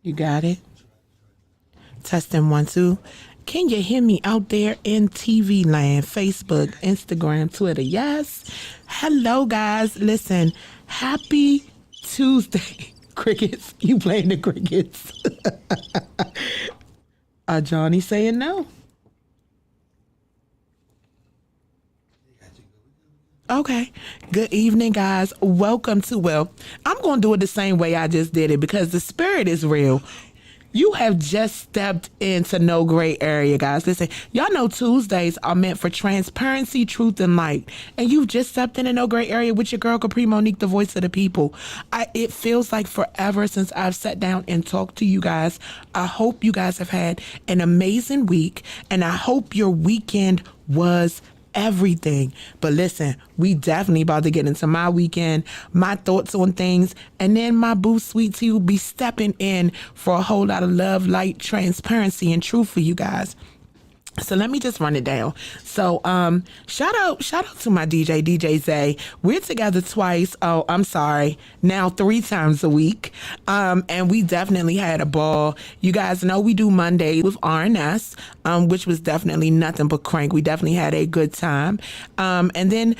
You got it? Testing 1, 2. Can you hear me out there in TV land? Facebook, Instagram, Twitter. Yes. Hello, guys. Listen, happy Tuesday. Crickets. You playing the crickets. Johnny saying no. Okay. Good evening, guys. Welcome to, I'm going to do it the same way I just did it because the spirit is real. You have just stepped into no gray area, guys. Listen, y'all know Tuesdays are meant for transparency, truth, and light. And you've just stepped into no gray area with your girl, Kapri, Monique, the voice of the people. It feels like forever since I've sat down and talked to you guys. I hope you guys have had an amazing week, and I hope your weekend was everything. But listen, we definitely about to get into my weekend, my thoughts on things, and then my boo SweetTee will be stepping in for a whole lot of love, light, transparency, and truth for you guys. So let me just run it down. So shout out to my DJ Zay. We're together twice. Oh, I'm sorry. Now 3 times a week. And we definitely had a ball. You guys know we do Monday with R&S, which was definitely nothing but crank. We definitely had a good time. And then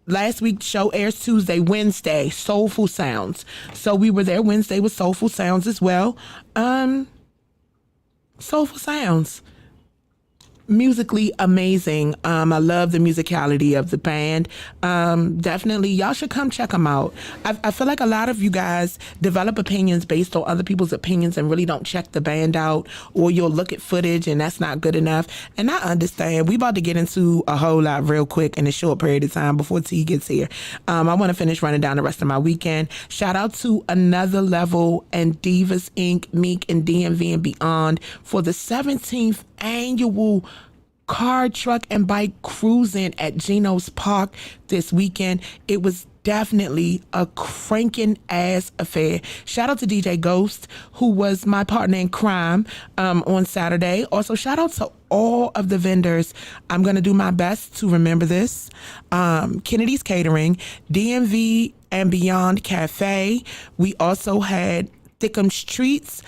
last week's show airs Tuesday, Wednesday, Soulful Sounds. So we were there Wednesday with Soulful Sounds as well. Soulful Sounds. Musically amazing. I love the musicality of the band. Definitely, y'all should come check them out. I feel like a lot of you guys develop opinions based on other people's opinions and really don't check the band out, or you'll look at footage and that's not good enough. And I understand. We about to get into a whole lot real quick in a short period of time before T gets here. I want to finish running down the rest of my weekend. Shout out to Another Level and Divas Inc., Meek and DMV and Beyond for the 17th annual car, truck, and bike cruising at Geno's Park this weekend. It was definitely a cranking ass affair. Shout out to DJ Ghost, who was my partner in crime on Saturday. Also, shout out to all of the vendors. I'm going to do my best to remember this. Kennedy's Catering, DMV and Beyond Cafe. We also had Thickham Streets,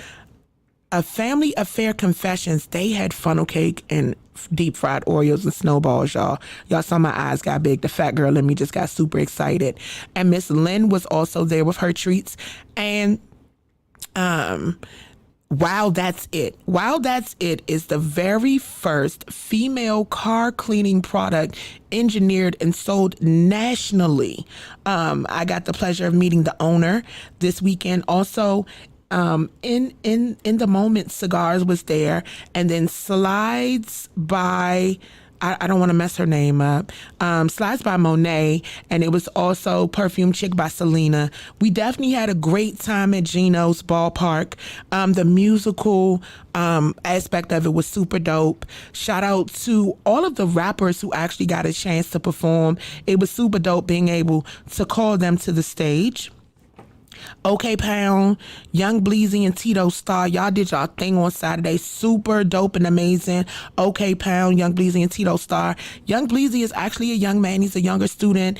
A Family Affair Confessions. They had funnel cake and deep fried Oreos and snowballs, y'all. Y'all saw my eyes got big. The fat girl in me just got super excited. And Miss Lynn was also there with her treats. And Wow That's It. Wow That's It is the very first female car cleaning product engineered and sold nationally. I got the pleasure of meeting the owner this weekend. Also, in the moment, Cigars was there, and then Slides by, I don't want to mess her name up, Slides by Monet, and it was also Perfume Chick by Selena. We definitely had a great time at Geno's Ballpark. The musical aspect of it was super dope. Shout out to all of the rappers who actually got a chance to perform. It was super dope being able to call them to the stage. OK Pound, Young Bleezy, and Tito Star. Y'all did y'all thing on Saturday. Super dope and amazing. OK Pound, Young Bleezy, and Tito Star. Young Bleezy is actually a young man. He's a younger student.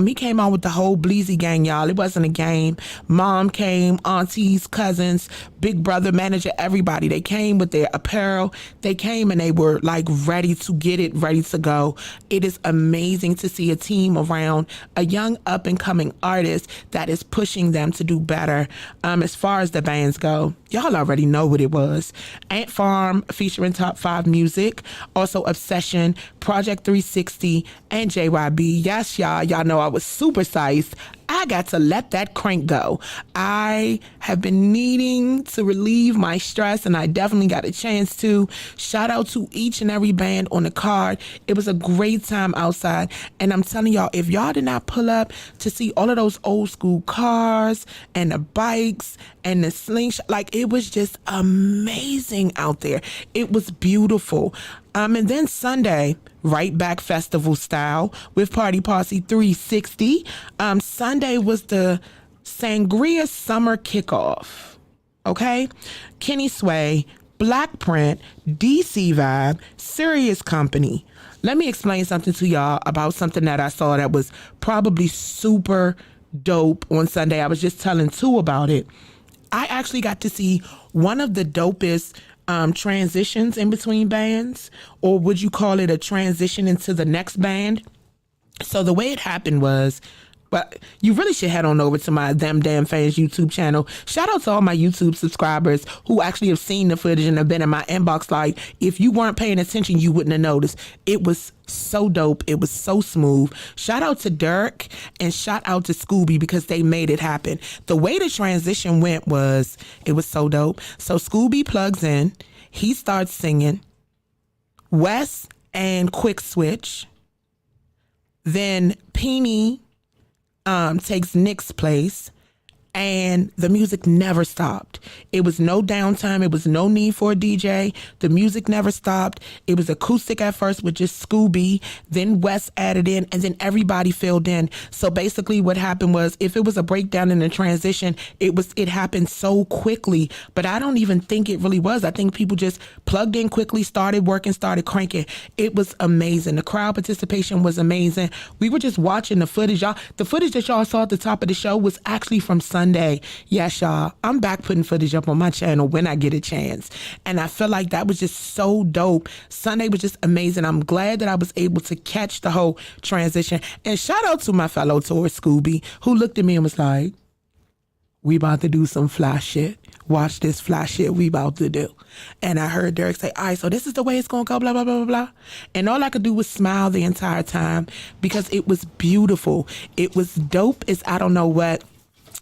He came on with the whole Bleezy gang, y'all. It wasn't a game. Mom came, aunties, cousins, big brother, manager, everybody. They came with their apparel. They came and they were like ready to get it, ready to go. It is amazing to see a team around a young up and coming artist that is pushing them to do better. As far as the bands go, y'all already know what it was. Ant Farm featuring Top 5 Music, also Obsession, Project 360, and JYB. Yes, y'all know I was super psyched. I got to let that crank go. I have been needing to relieve my stress, and I definitely got a chance to. Shout out to each and every band on the card. It was a great time outside, and I'm telling y'all, if y'all did not pull up to see all of those old school cars and the bikes and the slingshot, like, it was just amazing out there. It was beautiful. And then Sunday, right back festival style with Party Posse 360. Sunday was the Sangria Summer Kickoff. Okay? Kenny Sway, Black Print, DC Vibe, Serious Company. Let me explain something to y'all about something that I saw that was probably super dope on Sunday. I was just telling Two about it. I actually got to see one of the dopest transitions in between bands, or would you call it a transition into the next band? So the way it happened was, but you really should head on over to my Them Damn Fans YouTube channel. Shout out to all my YouTube subscribers who actually have seen the footage and have been in my inbox. Like, if you weren't paying attention, you wouldn't have noticed. It was so dope. It was so smooth. Shout out to Dirk and shout out to Scooby because they made it happen. The way the transition went was, it was so dope. So Scooby plugs in. He starts singing. Wes and Quick switch. Then Peony takes Nick's place, and the music never stopped. It was no downtime. It was no need for a DJ. The music never stopped. It was acoustic at first with just Scooby, then Wes added in, and then everybody filled in. So basically what happened was, if it was a breakdown in a transition, it happened so quickly, but I don't even think it really was. I think people just plugged in quickly, started working, started cranking. It was amazing. The crowd participation was amazing. We were just watching the footage. The footage that y'all saw at the top of the show was actually from Sunday. Yes, y'all. I'm back putting footage up on my channel when I get a chance. And I feel like that was just so dope. Sunday was just amazing. I'm glad that I was able to catch the whole transition. And shout out to my fellow tourist, Scooby, who looked at me and was like, we about to do some fly shit. Watch this fly shit we about to do. And I heard Derek say, all right, so this is the way it's going to go, blah, blah, blah, blah, blah. And all I could do was smile the entire time because it was beautiful. It was dope as I don't know what.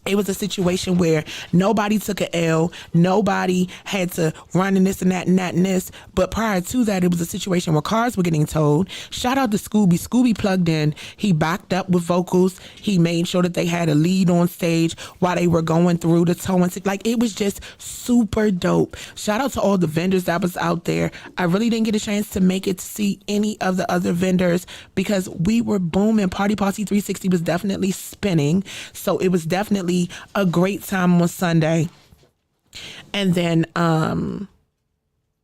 It was a situation where nobody took an L. Nobody had to run in this and that and that and this. But prior to that, it was a situation where cars were getting towed. Shout out to Scooby. Scooby plugged in. He backed up with vocals. He made sure that they had a lead on stage while they were going through the towing. Like, it was just super dope. Shout out to all the vendors that was out there. I really didn't get a chance to make it to see any of the other vendors because we were booming. Party Posse 360 was definitely spinning. So it was definitely a great time on Sunday. And then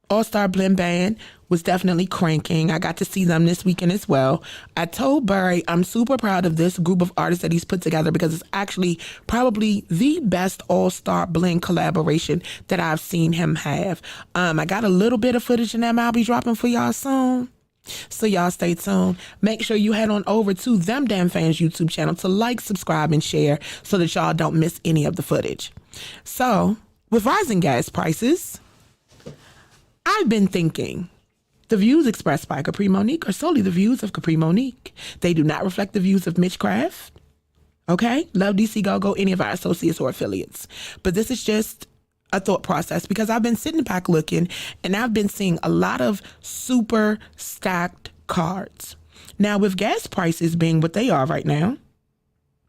All-Star Blend Band was definitely cranking. I got to see them this weekend as well. I told Barry I'm super proud of this group of artists that he's put together because it's actually probably the best All-Star Blend collaboration that I've seen him have. I got a little bit of footage in them I'll be dropping for y'all soon. So y'all stay tuned. Make sure you head on over to Them Damn Fans YouTube channel to like, subscribe, and share so that y'all don't miss any of the footage. So, with rising gas prices, I've been thinking the views expressed by Kapri Monique are solely the views of Kapri Monique. They do not reflect the views of Mitchcraft. Okay? Love DC Go-Go, any of our associates or affiliates. But this is just a thought process because I've been sitting back looking and I've been seeing a lot of super stacked cards. Now, with gas prices being what they are right now,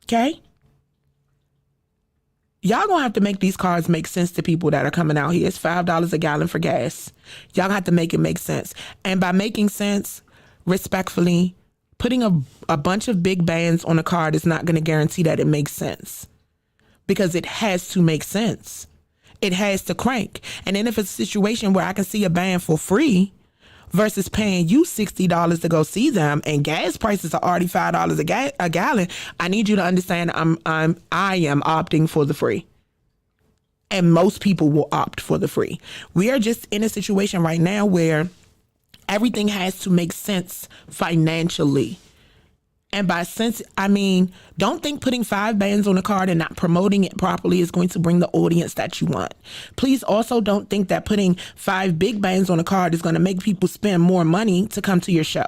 okay, y'all gonna have to make these cards make sense to people that are coming out here. It's $5 a gallon for gas. Y'all gonna have to make it make sense. And by making sense, respectfully, putting a bunch of big bands on a card is not gonna guarantee that it makes sense. because it has to make sense. It has to crank. And then if it's a situation where I can see a band for free versus paying you $60 to go see them, and gas prices are already $5 a gallon, I need you to understand I am opting for the free. And most people will opt for the free. We are just in a situation right now where everything has to make sense financially. And by sense, I mean, don't think putting 5 bands on a card and not promoting it properly is going to bring the audience that you want. Please also don't think that putting 5 big bands on a card is going to make people spend more money to come to your show.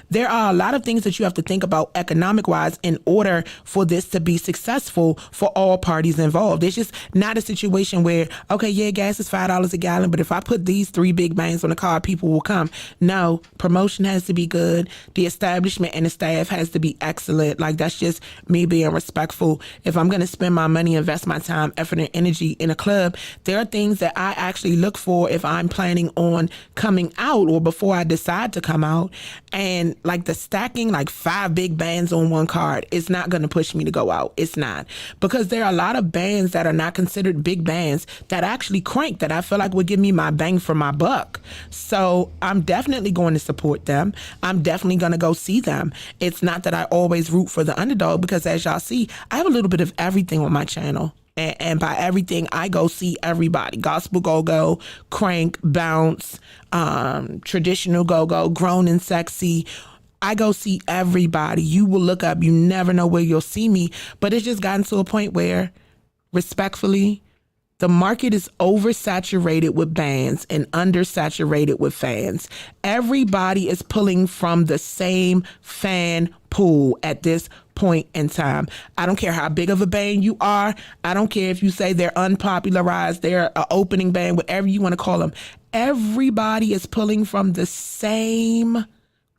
There are a lot of things that you have to think about economic-wise in order for this to be successful for all parties involved. It's just not a situation where, okay, yeah, gas is $5 a gallon, but if I put these 3 big bands on the card, people will come. No, promotion has to be good. The establishment and the staff has to be excellent. Like, that's just me being respectful. If I'm going to spend my money, invest my time, effort, and energy in a club, there are things that I actually look for if I'm planning on coming out or before I decide to come out. And like the stacking, like 5 big bands on one card, it's not going to push me to go out. It's not. Because there are a lot of bands that are not considered big bands that actually crank, that I feel like would give me my bang for my buck. So I'm definitely going to support them. I'm definitely going to go see them. It's not that I always root for the underdog, because as y'all see, I have a little bit of everything on my channel. And by everything, I go see everybody. Gospel go-go, crank, bounce, traditional go-go, grown and sexy. I go see everybody. You will look up. You never know where you'll see me. But it's just gotten to a point where, respectfully, the market is oversaturated with bands and undersaturated with fans. Everybody is pulling from the same fan pool at this point in time. I don't care how big of a band you are. I don't care if you say they're unpopularized, they're an opening band, whatever you want to call them. Everybody is pulling from the same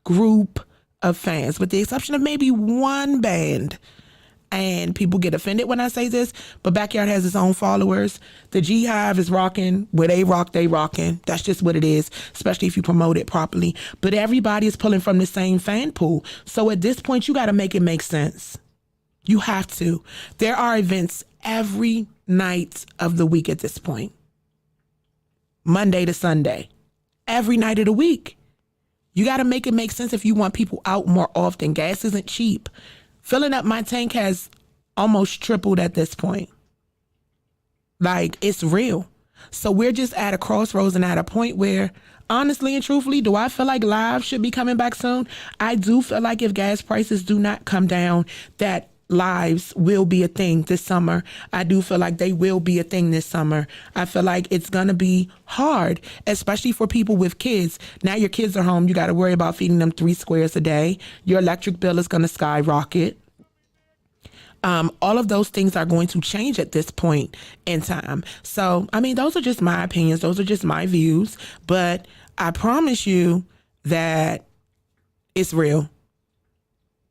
group of fans, with the exception of maybe one band. And people get offended when I say this, but Backyard has its own followers. The G Hive is rocking. Where they rock, they rocking. That's just what it is, especially if you promote it properly. But everybody is pulling from the same fan pool. So at this point, you got to make it make sense. You have to. There are events every night of the week at this point. Monday to Sunday. Every night of the week. You got to make it make sense if you want people out more often. Gas isn't cheap. Filling up my tank has almost tripled at this point. Like, it's real. So we're just at a crossroads and at a point where, honestly and truthfully, do I feel like live should be coming back soon? I do feel like if gas prices do not come down, that lives will be a thing this summer. I do feel like they will be a thing this summer. I feel like it's going to be hard, especially for people with kids. Now your kids are home. You got to worry about feeding them 3 squares a day. Your electric bill is going to skyrocket. All of those things are going to change at this point in time. So, I mean, those are just my opinions. Those are just my views. But I promise you that it's real.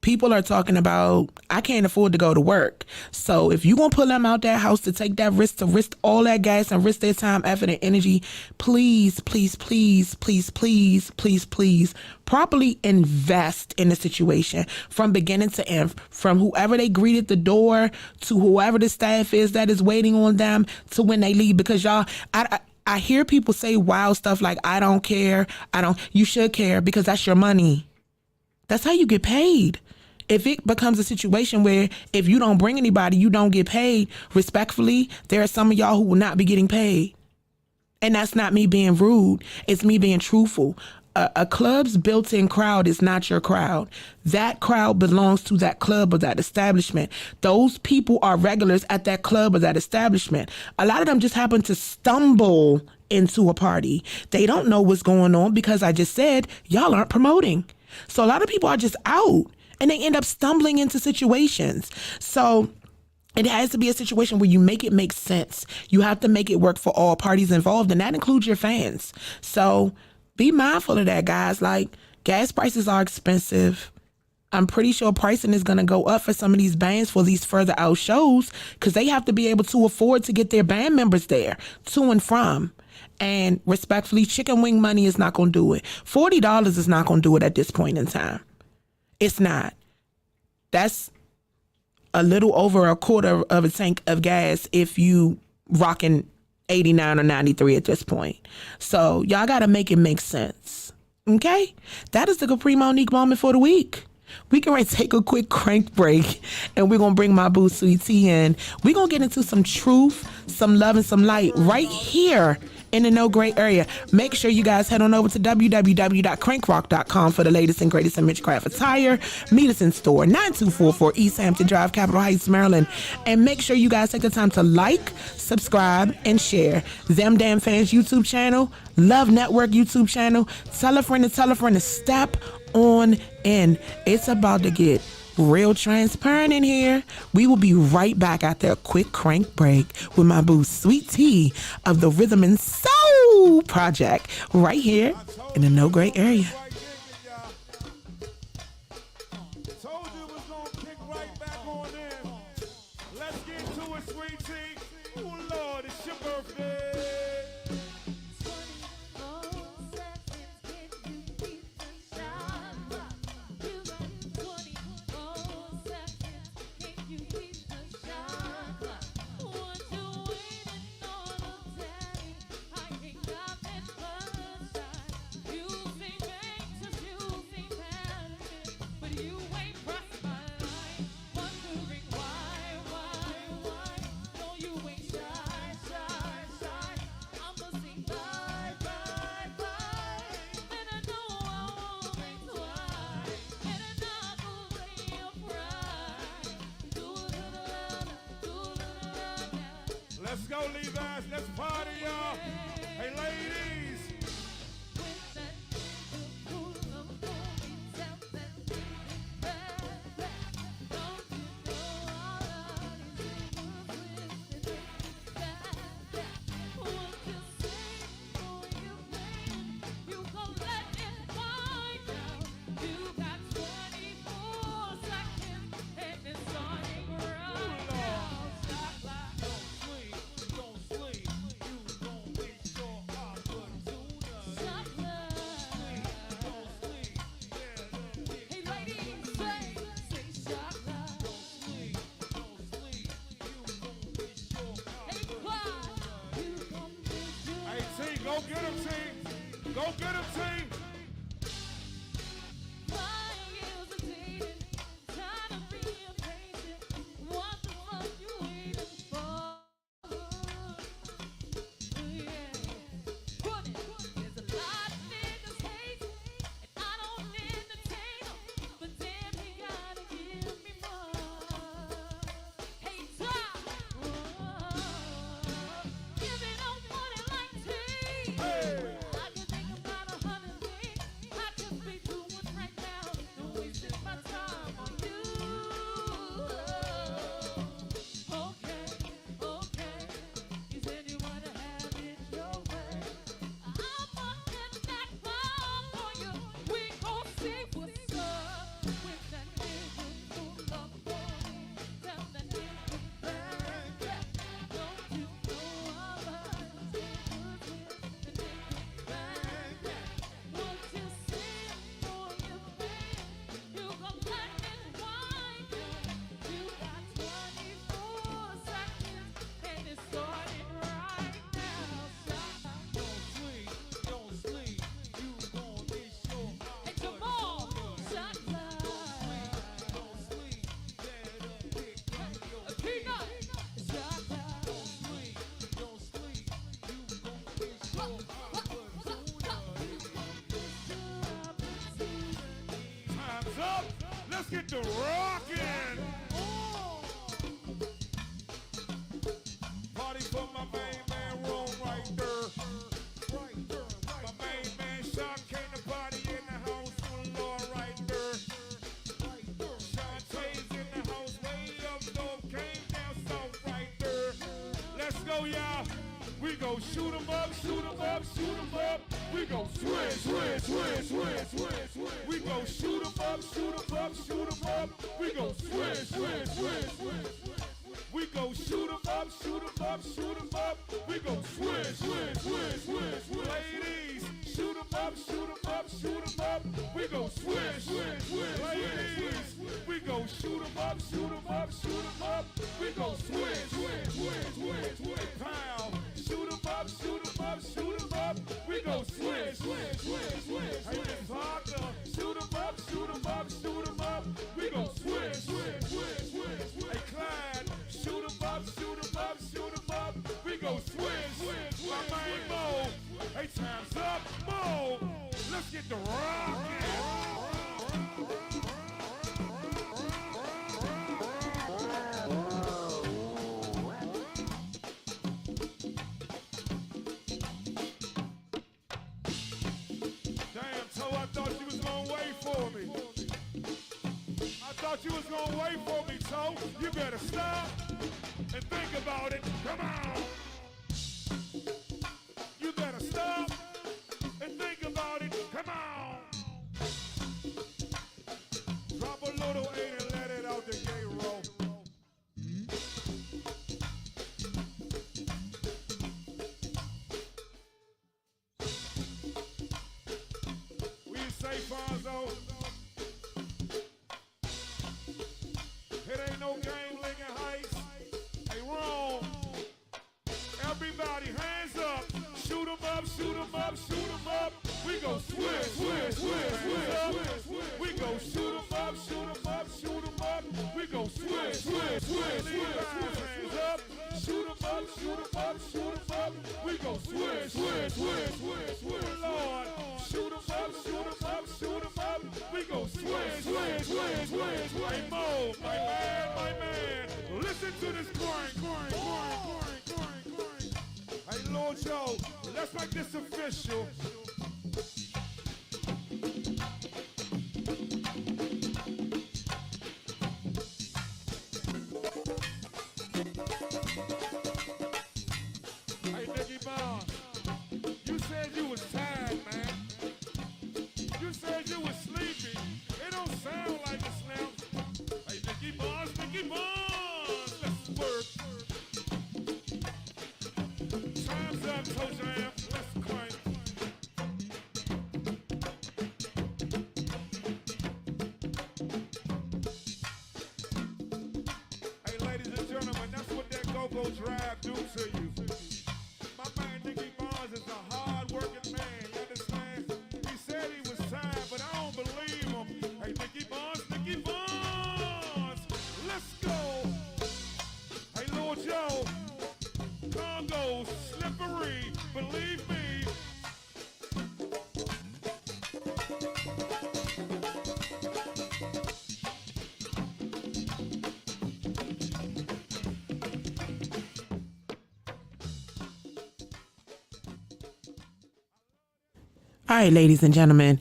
People are talking about, I can't afford to go to work. So if you're going to pull them out that house to take that risk, to risk all that gas and risk their time, effort, and energy, please, please, please, please, please, please, please, properly invest in the situation from beginning to end, from whoever they greet at the door to whoever the staff is that is waiting on them to when they leave. Because y'all, I hear people say wild stuff like, I don't care. You should care, because that's your money. That's how you get paid. If it becomes a situation where if you don't bring anybody, you don't get paid, respectfully, there are some of y'all who will not be getting paid. And that's not me being rude. It's me being truthful. A club's built-in crowd is not your crowd. That crowd belongs to that club or that establishment. Those people are regulars at that club or that establishment. A lot of them just happen to stumble into a party. They don't know what's going on because I just said, y'all aren't promoting. So a lot of people are just out and they end up stumbling into situations. So it has to be a situation where you make it make sense. You have to make it work for all parties involved, and that includes your fans. So be mindful of that, guys. Like, gas prices are expensive. I'm pretty sure pricing is going to go up for some of these bands for these further out shows, because they have to be able to afford to get their band members there to and from. And respectfully, chicken wing money is not going to do it. $40 is not going to do it at this point in time. It's not. That's a little over a quarter of a tank of gas if you rocking 89 or 93 at this point. So y'all got to make it make sense. Okay? That is the Kapri Monique moment for the week. We can take a quick crank break and we're going to bring my boo SweetTee in. We're going to get into some truth, some love, and some light right here in the No Gray area. Make sure you guys head on over to www.crankrock.com for the latest and greatest in Mitchcraft attire. Meet us in store, 9244 East Hampton Drive, Capitol Heights, Maryland. And make sure you guys take the time to like, subscribe, and share Them Damn Fans YouTube channel, Love Network YouTube channel. Tell a friend to step on in. It's about to get real transparent in here. We will be right back after a quick crank break with my boo SweetTee of the Rhythm and Soul Project right here in the No Gray area. Told you it was gonna kick right back on in. Let's get to it, SweetTee. Oh Lord, it's your birthday. Let's go, Levi's. Let's party, y'all. Hey, ladies. Go get him, team. Go get him, team. Up. Let's get to rockin'. Party for my main man, roll right there. Right there. My main man, Sean came to party in the house, oh Lord, right there. Right there. Shantae's in the house, way up north, came down south, right there. Let's go, y'all. We go shoot 'em up, shoot 'em up, shoot 'em up. We go switch, switch, switch, switch, switch, switch. We go shoot 'em up, shoot 'em up, shoot 'em up. We go switch, switch, switch, switch. We go shoot 'em up, shoot 'em up, shoot 'em up. We go switch, switch, switch, switch, switch. Ladies, shoot 'em up, shoot 'em up, shoot 'em up. We go switch, switch, switch. Ladies, we go shoot 'em up, shoot 'em up, shoot 'em up. gonna wait for me, so you better stop and think about it. Come on. You better stop and think about it. Come on. Drop a little 8 and let it out the gate roll. What you say, Fonzo? It ain't no game licking heights. Hey, wrong. Everybody, hands up. Shoot 'em up, shoot 'em up, shoot 'em up. We go switch, switch, switch, switch. We go shoot 'em up, shoot 'em up, shoot 'em up. We go switch, switch, switch, switch. Hands up. Shoot 'em up, shoot 'em up, shoot 'em up. We go switch, switch, switch, switch, switch. Lord, shoot 'em up, shoot 'em up, shoot 'em up. We go switch, switch, switch, switch. Hey, Mo, my man. Listen to this grind, grind, grind, grind, grind, grind. Hey, Lord Joe, let's make this official. Hey, Nicky Bond, you said you was tired, man. You said you was sleepy. It don't sound like it's now. Hey, Nicky Bonds, let's work. Time's up, Toe Jam. Let's crank. Hey, ladies and gentlemen, that's what that go-go drive do to you. My man Nicky Bonds is a hard-working man, you understand? He said he was tired, but I don't believe him. Hey, Nicky Bonds, let's go. Hey, Lord Joe, Congo, slippery, believe me. All right, ladies and gentlemen,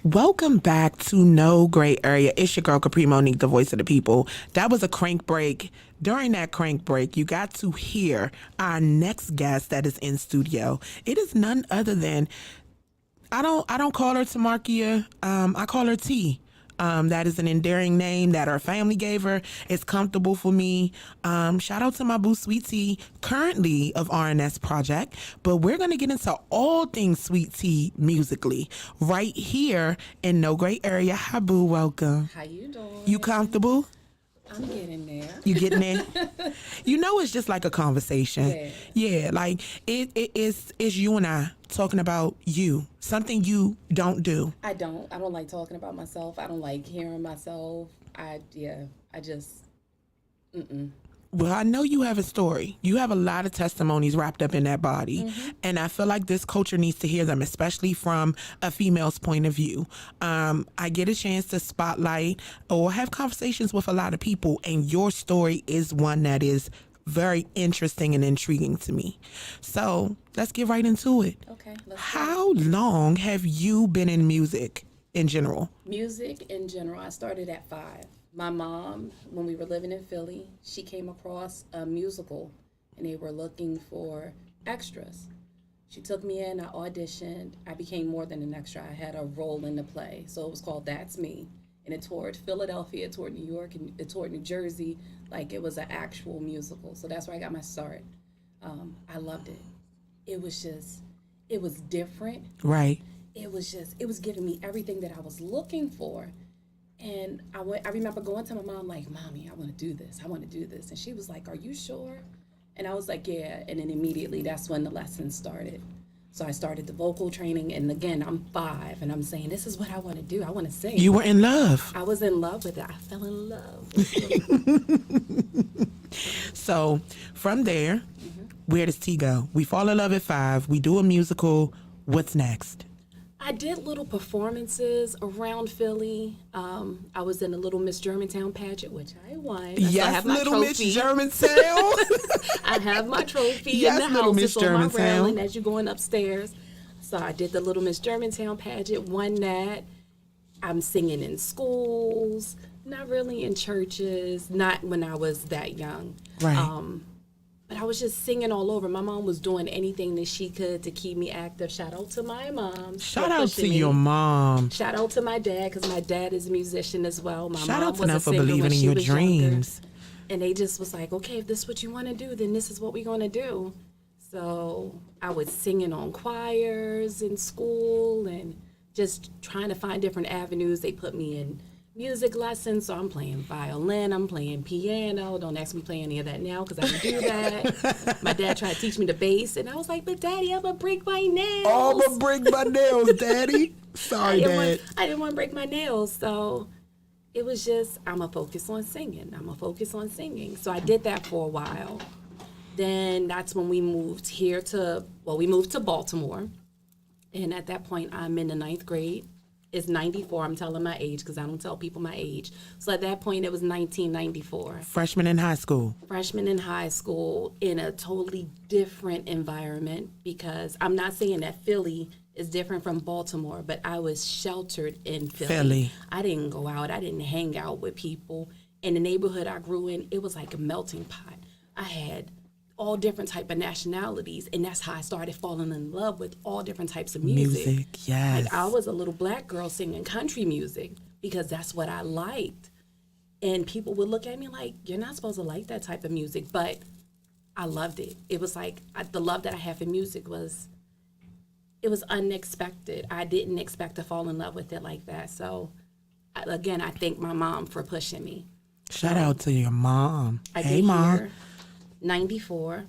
welcome back to No Gray Area. It's your girl, Kapri, Monique, the voice of the people. That was a crank break. During that crank break, you got to hear our next guest that is in studio. It is none other than, I don't call her Tamarkia. I call her T. That is an endearing name that our family gave her. It's comfortable for me. Shout out to my boo SweetTee, currently of RNS Project. But we're going to get into all things SweetTee musically right here in No Gray Area. Hi, boo. Welcome. How you doing? You comfortable? I'm getting there. You getting there? You know, it's just like a conversation. Yeah, like it's you and I talking about you, something you don't do. I don't like talking about myself. I don't like hearing myself. Well, I know you have a story. You have a lot of testimonies wrapped up in that body. Mm-hmm. And I feel like this culture needs to hear them, especially from a female's point of view. I get a chance to spotlight or have conversations with a lot of people, and your story is one that is very interesting and intriguing to me. So let's get right into it. Okay. How long have you been in music in general? Music in general, I started at 5. My mom, when we were living in Philly, she came across a musical and they were looking for extras. She took me in, I auditioned, I became more than an extra. I had a role in the play. So it was called That's Me. And it toured Philadelphia, it toured New York, and it toured New Jersey. Like it was an actual musical. So that's where I got my start. I loved it. It was different. Right. It was giving me everything that I was looking for. And I remember going to my mom like, Mommy, I want to do this. And she was like, are you sure? And I was like, yeah. And then immediately that's when the lessons started. So I started the vocal training. And again, I'm 5 and I'm saying, this is what I want to do. I want to sing. You were in love. I was in love with it. I fell in love with it. So from there, where does T go? We fall in love at 5. We do a musical. What's next? I did little performances around Philly. I was in a Little Miss Germantown pageant, which I won. Yes, I have my Little Miss trophy. Germantown. I have my trophy Yes, in the Little house. Miss It's on my Germantown. railing as you're going upstairs. So I did the Little Miss Germantown pageant, won that. I'm singing in schools. Not really in churches, not when I was that young. Right. But I was just singing all over. My mom was doing anything that she could to keep me active. Shout out to my mom. Shout out to your mom. Shout out to my dad, because my dad is a musician as well. My Shout mom out to was them a for singer believing when in she your was younger. dreams. And they just was like, okay, if this is what you want to do, then this is what we're going to do. So I was singing on choirs in school and just trying to find different avenues. They put me in music lessons, so I'm playing violin, I'm playing piano. Don't ask me to play any of that now because I don't do that. My dad tried to teach me the bass, and I was like, but Daddy, I'm going to break my nails. Oh, I'm going to break my nails, Daddy. Sorry, Dad. I didn't want to break my nails, so it was just, I'm going to focus on singing. I'm going to focus on singing. So I did that for a while. Then that's when we moved we moved to Baltimore. And at that point, I'm in the 9th grade. It's 94. I'm telling my age because I don't tell people my age. So at that point, it was 1994. Freshman in high school. Freshman in high school in a totally different environment, because I'm not saying that Philly is different from Baltimore, but I was sheltered in Philly. I didn't go out. I didn't hang out with people. In the neighborhood I grew in, it was like a melting pot. I had all different type of nationalities, and that's how I started falling in love with all different types of music. Yes. Like, I was a little black girl singing country music because that's what I liked. And people would look at me like, you're not supposed to like that type of music, but I loved it. It was like, the love that I have for music was unexpected. I didn't expect to fall in love with it like that. So, again, I thank my mom for pushing me. Shout out to your mom. Hey, Mom. Here, 94,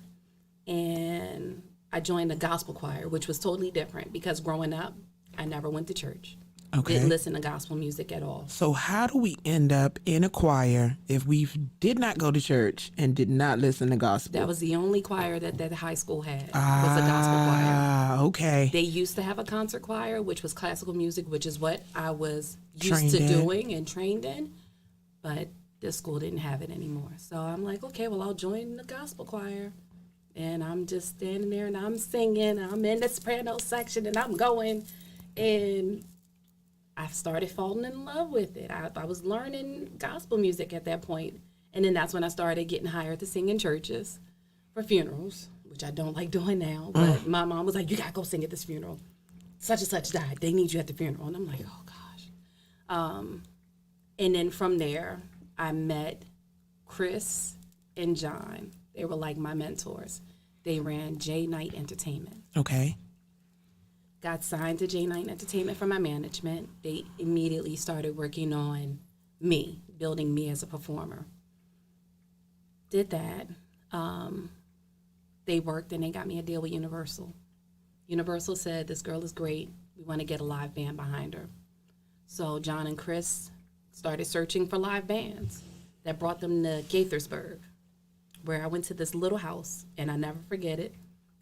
and I joined the gospel choir, which was totally different because growing up, I never went to church. Okay. Didn't listen to gospel music at all. So how do we end up in a choir if we did not go to church and did not listen to gospel? That was the only choir that the high school had, was a gospel choir. Ah, okay. They used to have a concert choir, which was classical music, which is what I was used Trained to in. doing and trained in, but this school didn't have it anymore. So I'm like, okay, well, I'll join the gospel choir. And I'm just standing there and I'm singing. I'm in the soprano section and I'm going. And I started falling in love with it. I was learning gospel music at that point. And then that's when I started getting hired to sing in churches for funerals, which I don't like doing now. But my mom was like, you got to go sing at this funeral. Such and such died. They need you at the funeral. And I'm like, oh, gosh. And then from there, I met Chris and John. They were like my mentors. They ran J Night Entertainment. Okay. Got signed to J Night Entertainment from my management. They immediately started working on me, building me as a performer. Did that. They worked and they got me a deal with Universal. Universal said, this girl is great. We want to get a live band behind her. So John and Chris started searching for live bands. That brought them to Gaithersburg, where I went to this little house, and I never forget it.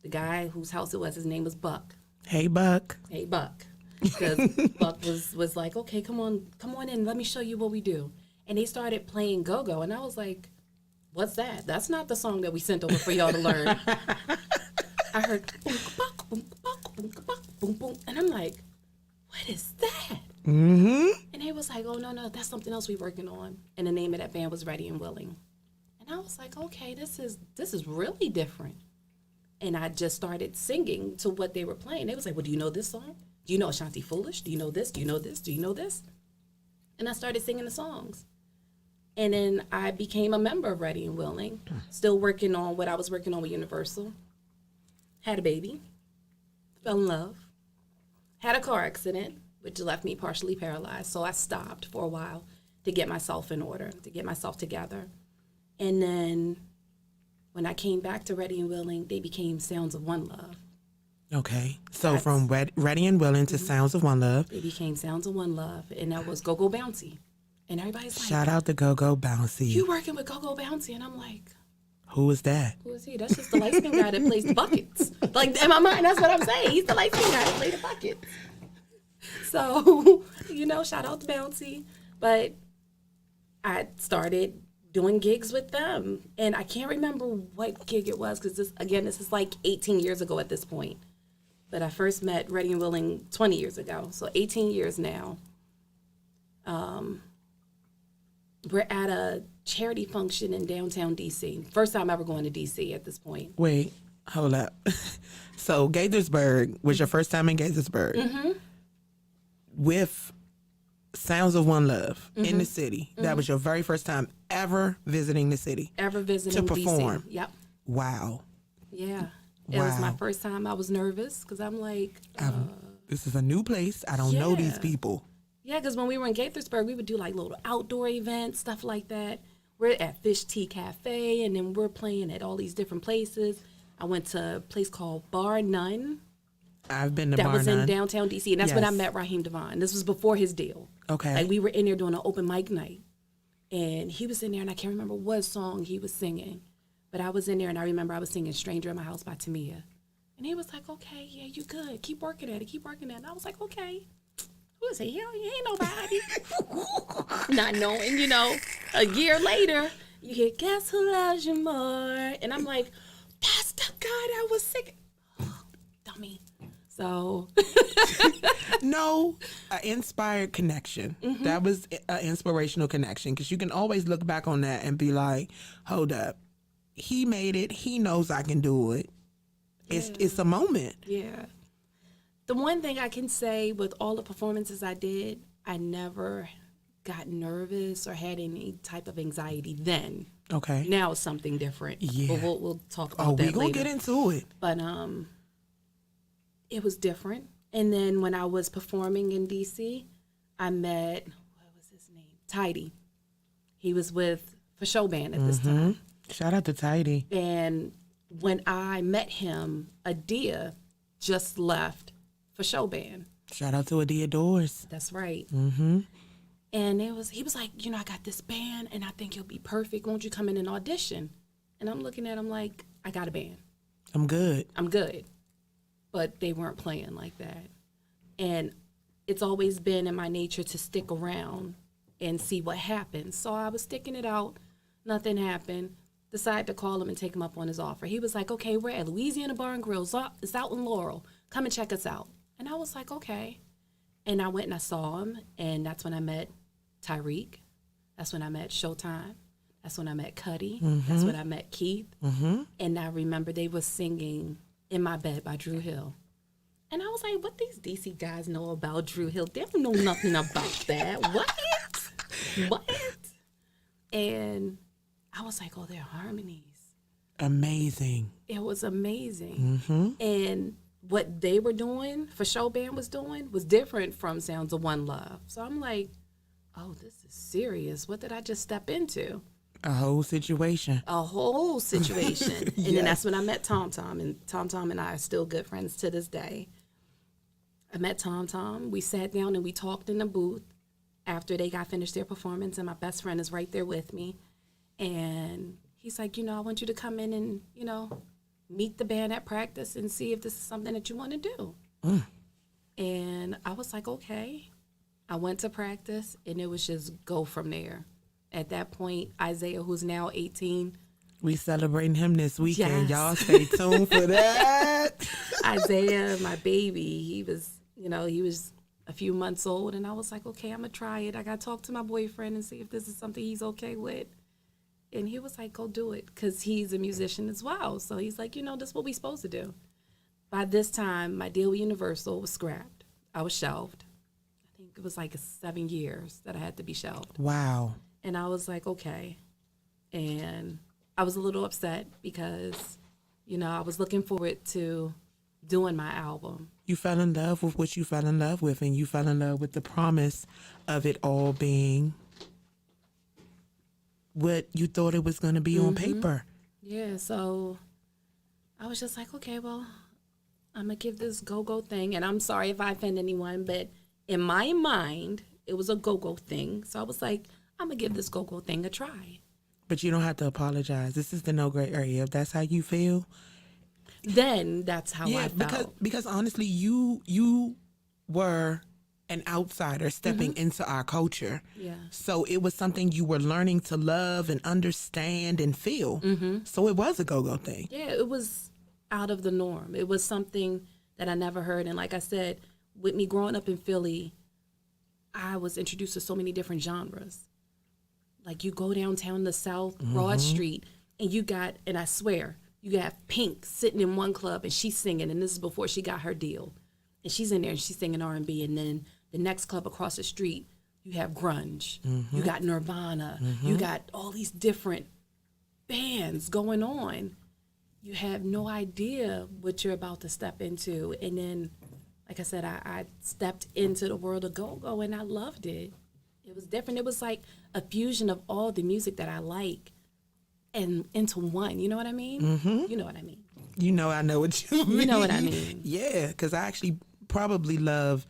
The guy whose house it was, his name was Buck. Hey, Buck. Hey, Buck. Because Buck was like, okay, come on in, let me show you what we do. And they started playing go-go, and I was like, what's that? That's not the song that we sent over for y'all to learn. I heard, boom, buck, boom, buck, boom, buck, boom, boom, and I'm like, what is that? Mm-hmm. And he was like, oh, no, that's something else we're working on. And the name of that band was Ready and Willing. And I was like, okay, this is really different. And I just started singing to what they were playing. They was like, well, do you know this song? Do you know Ashanti Foolish? Do you know this? Do you know this? Do you know this? And I started singing the songs. And then I became a member of Ready and Willing, still working on what I was working on with Universal. Had a baby, fell in love, had a car accident, which left me partially paralyzed. So I stopped for a while to get myself in order, to get myself together. And then when I came back to Ready and Willing, they became Sounds of One Love. Okay. So from Ready and Willing to Sounds of One Love. They became Sounds of One Love, and that was Go Go Bouncy. And everybody's like, Shout out to Go Go Bouncy. you working with Go Go Bouncy? And I'm like, who is that? who is he? That's just the light-skinned guy that plays the buckets. Like, in my mind, that's what I'm saying. He's the light-skinned guy that plays the buckets. So, shout out to Bouncy. But I started doing gigs with them. And I can't remember what gig it was, because this is like 18 years ago at this point. But I first met Ready and Willing 20 years ago. So 18 years now. we're at a charity function in downtown DC. First time ever going to DC at this point. Wait, hold up. So Gaithersburg was your first time in Gaithersburg with Sounds of One Love in the city. That was your very first time ever visiting the city. Ever visiting to perform. DC. Yep. Wow. Yeah. It was my first time. I was nervous because I'm like, This is a new place. I don't know these people. yeah, because when we were in Gaithersburg, we would do like little outdoor events, stuff like that. We're at Fish Tea Cafe, and then we're playing at all these different places. I went to a place called Bar None. I've been to That Bar was None. in downtown DC, and that's when I Yes. met Raheem Devon. This was before his deal. Okay. Like we were in there doing an open mic night, and he was in there, and I can't remember what song he was singing, but I was in there, and I remember I was singing "Stranger in My House" by Tamia, and he was like, "Okay, yeah, you good. Keep working at it. Keep working at it." And I was like, "Okay." Who is he? Hell, you ain't nobody. Not knowing, a year later, you hear, "Guess who loves you more?" And I'm like, "That's the guy that was singing." Dummy. So No, an inspired connection. That was an inspirational connection because you can always look back on that and be like, hold up, he made it. He knows I can do it. It's a moment. yeah. The one thing I can say with all the performances I did, I never got nervous or had any type of anxiety then. Okay. Now it's something different. Yeah. But we'll talk about Oh, that we gonna later. get into it. But it was different. And then when I was performing in DC, I met, what was his name? Tidy. He was with For Show Band at this time. Shout out to Tidy. And when I met him, Adia just left For Show Band. Shout out to Adia Doors. That's right. And he was like, I got this band and I think you'll be perfect. Won't you come in and audition? And I'm looking at him like, I got a band. I'm good. I'm good. But they weren't playing like that. And it's always been in my nature to stick around and see what happens. So I was sticking it out. Nothing happened. Decided to call him and take him up on his offer. He was like, okay, we're at Louisiana Bar and Grill. It's out in Laurel. Come and check us out. And I was like, okay. And I went and I saw him. And that's when I met Tyreek. That's when I met Showtime. That's when I met Cuddy. That's when I met Keith. And I remember they were singing In My Bed by Drew Hill. And I was like, what these DC guys know about Drew Hill? They don't know nothing about that. What? And I was like, oh, they're harmonies. Amazing. It was amazing. And what they were doing, For Show Band was doing, was different from Sounds of One Love. So I'm like, oh, this is serious. What did I just step into? A whole situation. A whole situation. And then that's when I met Tom Tom. And Tom Tom and I are still good friends to this day. I met Tom Tom. We sat down and we talked in the booth after they got finished their performance. And my best friend is right there with me. And he's like, I want you to come in and, meet the band at practice and see if this is something that you want to do. And I was like, okay. I went to practice and it was just go from there. At that point, Isaiah, who's now 18. We celebrating him this weekend. Yes. Y'all stay tuned for that. Isaiah, my baby, he was a few months old. And I was like, okay, I'm going to try it. I got to talk to my boyfriend and see if this is something he's okay with. And he was like, go do it, because he's a musician as well. So he's like, this is what we're supposed to do. By this time, my deal with Universal was scrapped. I was shelved. I think it was like 7 years that I had to be shelved. Wow. And I was like, okay. And I was a little upset because, I was looking forward to doing my album. You fell in love with what you fell in love with, and you fell in love with the promise of it all being what you thought it was going to be on paper. Yeah, so I was just like, okay, well, I'm going to give this go-go thing. And I'm sorry if I offend anyone, but in my mind, it was a go-go thing. So I was like, I'm going to give this go-go thing a try. But you don't have to apologize. This is the no gray area. If that's how you feel. Then that's how I felt. Because honestly, you were an outsider stepping into our culture. Yeah. So it was something you were learning to love and understand and feel. So it was a go-go thing. Yeah, it was out of the norm. It was something that I never heard. And like I said, with me growing up in Philly, I was introduced to so many different genres. Like you go downtown the South Broad Street and you got, and I swear, you got Pink sitting in one club and she's singing, and this is before she got her deal. And she's in there and she's singing R&B, and then the next club across the street, you have grunge, you got Nirvana, you got all these different bands going on. You have no idea what you're about to step into. And then, like I said, I stepped into the world of go-go and I loved it. It was different. It was like a fusion of all the music that I like and into one. You know what I mean? You know what I mean. You know I know what you mean. You know what I mean. Yeah, because I actually probably love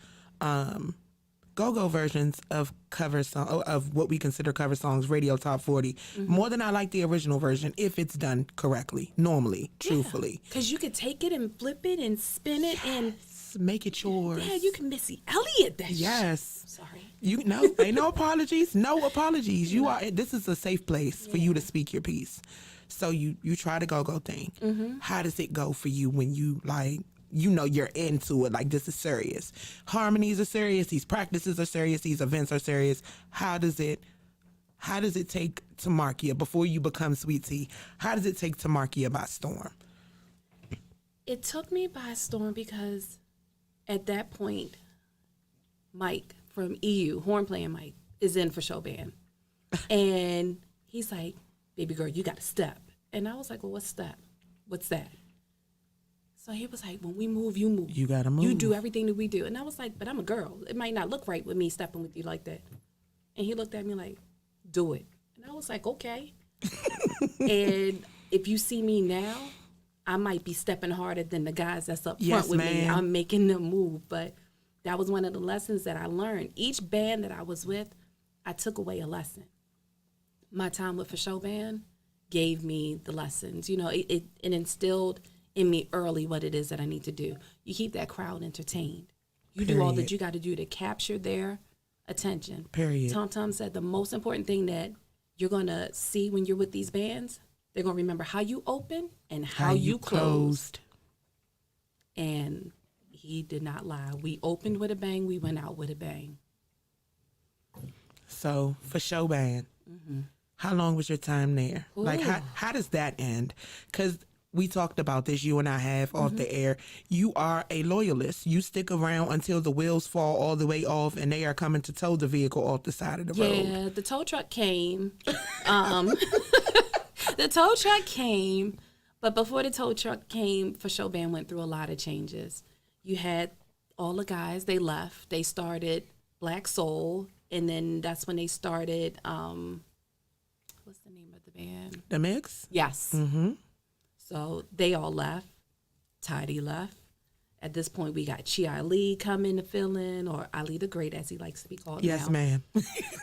go-go versions of of what we consider cover songs, radio top 40, more than I like the original version if it's done correctly, normally, truthfully. Because you could take it and flip it and spin it and make it yours. yeah, you can Missy Elliott that Yes. shit. Sorry. You know, ain't no apologies. No apologies. You are. This is a safe place for you to speak your piece. So you try the go-go thing. How does it go for you when you like? You know you're into it. Like this is serious. Harmonies are serious. These practices are serious. These events are serious. How does it take Tamarkia before you become SweetTee? How does it take Tamarkia by storm? It took me by storm because at that point, Mike from EU, horn playing Mike, is in for show band. And he's like, baby girl, you got to step. And I was like, well, what's step? What's that? So he was like, when we move, you move. You got to move. You do everything that we do. And I was like, but I'm a girl. It might not look right with me stepping with you like that. And he looked at me like, do it. And I was like, okay. And if you see me now, I might be stepping harder than the guys that's up front with me. I'm making them move. But that was one of the lessons that I learned. Each band that I was with, I took away a lesson. My time with For Show Band gave me the lessons. You know, it instilled in me early what it is that I need to do. You keep that crowd entertained. You do all that you got to do to capture their attention. Period. Tom said the most important thing that you're going to see when you're with these bands, they're going to remember how you open and how you closed. And he did not lie. We opened with a bang. We went out with a bang. So For Show Band, how long was your time there? Ooh. Like how does that end? Because we talked about this, you and I have off the air. You are a loyalist. You stick around until the wheels fall all the way off and they are coming to tow the vehicle off the side of the road. Yeah, the tow truck came. The tow truck came, but before the tow truck came, For Show Band went through a lot of changes. You had all the guys, they left. They started Black Soul, and then that's when they started, what's the name of the band? The Mix? Yes. Mm-hmm. So they all left. Tidy left. At this point, we got Chi Ali coming to fill in, or Ali the Great, as he likes to be called now. Yes, ma'am.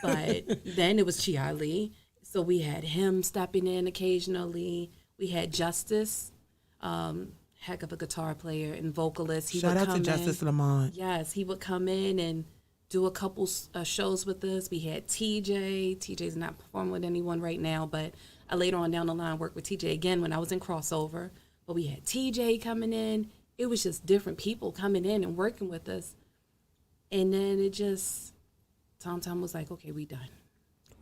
But then it was Chi Ali. So we had him stepping in occasionally. We had Justice, heck of a guitar player and vocalist. He Shout would out come to Justice Lamont. Yes, he would come in and do a couple shows with us. We had TJ. TJ's not performing with anyone right now, but I later on down the line worked with TJ again when I was in Crossover. But we had TJ coming in. It was just different people coming in and working with us. And then it just, Tom was like, okay, we done.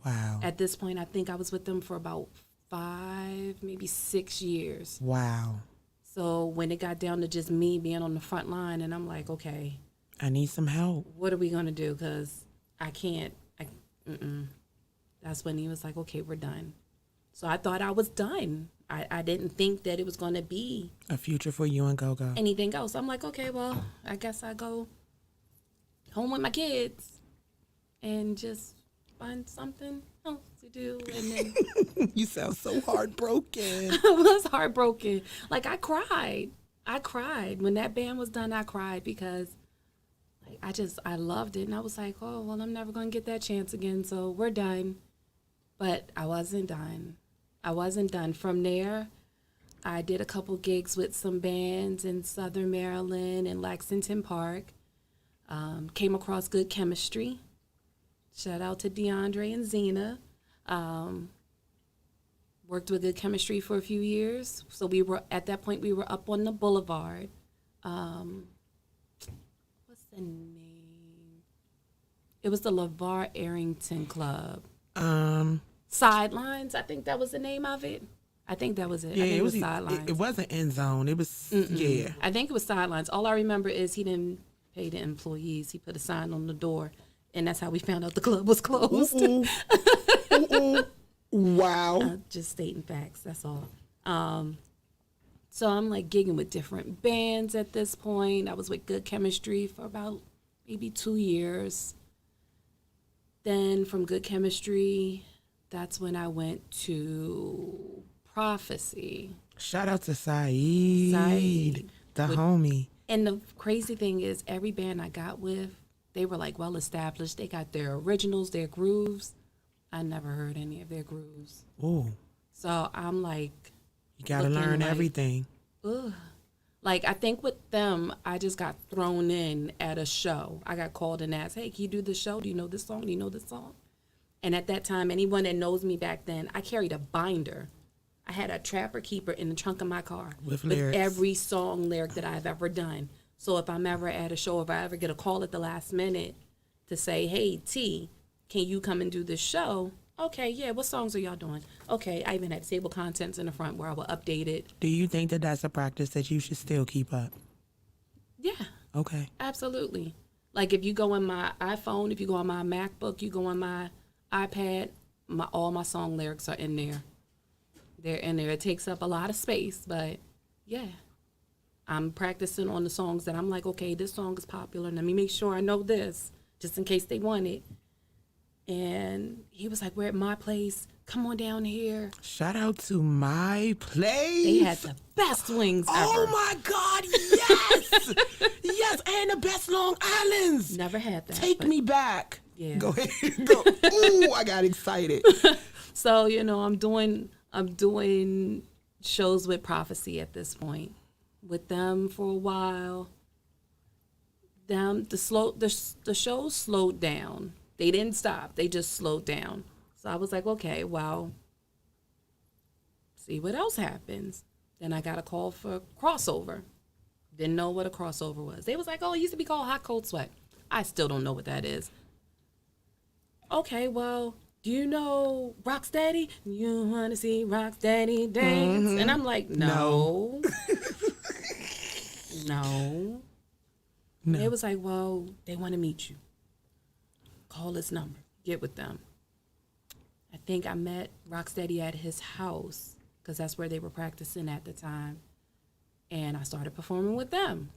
Wow. At this point, I think I was with them for about 5, maybe 6 years. Wow. So when it got down to just me being on the front line, and I'm like, okay, I need some help. what are we going to do? Because I can't, That's when he was like, okay, we're done. So I thought I was done. I didn't think that it was going to be A future for you and Go-Go. anything else. I'm like, okay, well, I guess I go home with my kids and just find something else to do. And then You sound so heartbroken. I was heartbroken. Like, I cried. When that band was done, I cried because like I loved it. And I was like, oh, well, I'm never going to get that chance again. So we're done. But I wasn't done. From there, I did a couple gigs with some bands in Southern Maryland and Lexington Park. Came across good chemistry. Shout out to DeAndre and Zena. Worked with Good Chemistry for a few years. So at that point, we were up on the boulevard. What's the name? It was the LeVar Arrington Club. Sidelines, I think that was the name of it. I think that was it. Yeah, I think it was. Sidelines. It wasn't End Zone. It was. Yeah. I think it was Sidelines. All I remember is he didn't pay the employees. He put a sign on the door, and that's how we found out the club was closed. Ooh. Ooh. Wow. Just stating facts. That's all. So I'm like gigging with different bands at this point. I was with Good Chemistry for about maybe 2 years. Then from Good Chemistry, that's when I went to Prophecy. Shout out to Saeed, the homie. And the crazy thing is, every band I got with, they were like well established. They got their originals, their grooves. I never heard any of their grooves. Ooh. So I'm like, You gotta looking learn like, everything. ugh. Like, I think with them, I just got thrown in at a show. I got called and asked, hey, can you do this show? Do you know this song? Do you know this song? And at that time, anyone that knows me back then, I carried a binder. I had a Trapper Keeper in the trunk of my car With lyrics. every song lyric that I've ever done. So if I'm ever at a show, if I ever get a call at the last minute to say, hey, T, can you come and do this show? Okay, yeah, what songs are y'all doing? Okay, I even had table contents in the front where I would update it. Do you think that that's a practice that you should still keep up? Yeah, Okay. absolutely. Like if you go on my iPhone, if you go on my MacBook, you go on my iPad, all my song lyrics are in there. They're in there. It takes up a lot of space, but yeah. I'm practicing on the songs that I'm like, okay, this song is popular. Let me make sure I know this, just in case they want it. And he was like, we're at my place. Come on down here. Shout out to My Place. They had the best wings Oh ever. my God, yes! Yes, and the best Long Islands. Never had that. Take but- me back. Yeah. Go ahead. Go. Ooh, I got excited. So, I'm doing shows with Prophecy at this point. With them for a while. The show slowed down. They didn't stop. They just slowed down. So I was like, okay, well, see what else happens. Then I got a call for crossover. Didn't know what a crossover was. They was like, oh, it used to be called Hot Cold Sweat. I still don't know what that is. Okay, well, do you know Rocksteady? You want to see Rocksteady dance? And I'm like, no. No. No. They was like, well, they want to meet you. Call this number. Get with them. I think I met Rocksteady at his house because that's where they were practicing at the time. And I started performing with them.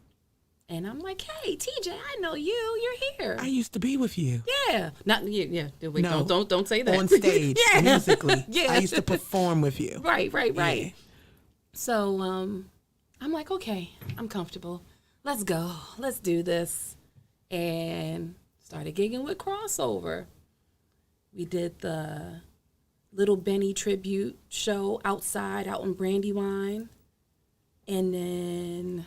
And I'm like, hey, TJ, I know you. You're here. I used to be with you. Yeah. Not yeah. Wait, No. don't say that. On stage, Yeah. musically. Yeah. I used to perform with you. Right. Yeah. So I'm like, okay, I'm comfortable. Let's go. Let's do this. And started gigging with Crossover. We did the Little Benny tribute show outside, out in Brandywine. And then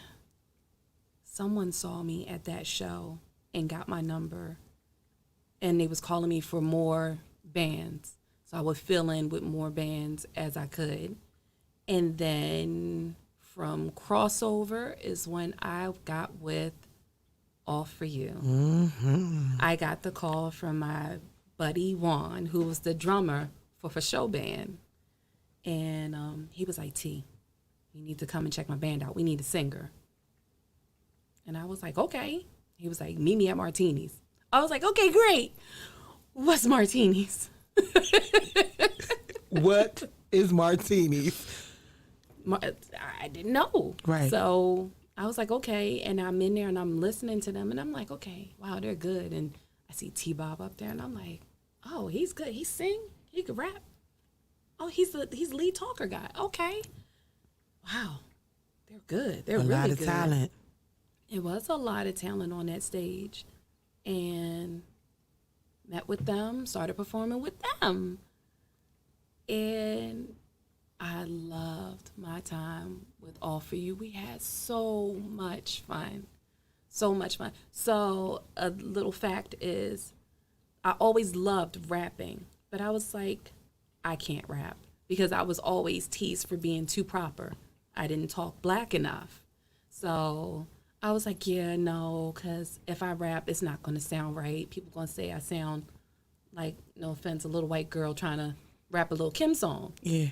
someone saw me at that show and got my number. And they was calling me for more bands. So I would fill in with more bands as I could. And then from Crossover is when I got with All For You. Mm-hmm. I got the call from my buddy Juan, who was the drummer for Show Band. And he was like, T, you need to come and check my band out. We need a singer. And I was like, okay. He was like, meet me at Martini's. I was like, okay, great. What's Martini's? What is Martini's? I didn't know. Right. So I was like, okay. And I'm in there and I'm listening to them. And I'm like, okay, wow, they're good. And I see T-Bob up there. And I'm like, oh, he's good. He sing. He could rap. Oh, he's lead talker guy. Okay. Wow. They're good. They're A really lot of good. talent. It was a lot of talent on that stage. And met with them, started performing with them. And I loved my time with All For You. We had so much fun. So much fun. So a little fact is, I always loved rapping, but I was like, I can't rap because I was always teased for being too proper. I didn't talk black enough. So I was like, yeah, no, because if I rap, it's not going to sound right. People going to say I sound like, no offense, a little white girl trying to rap a Lil Kim song. Yeah.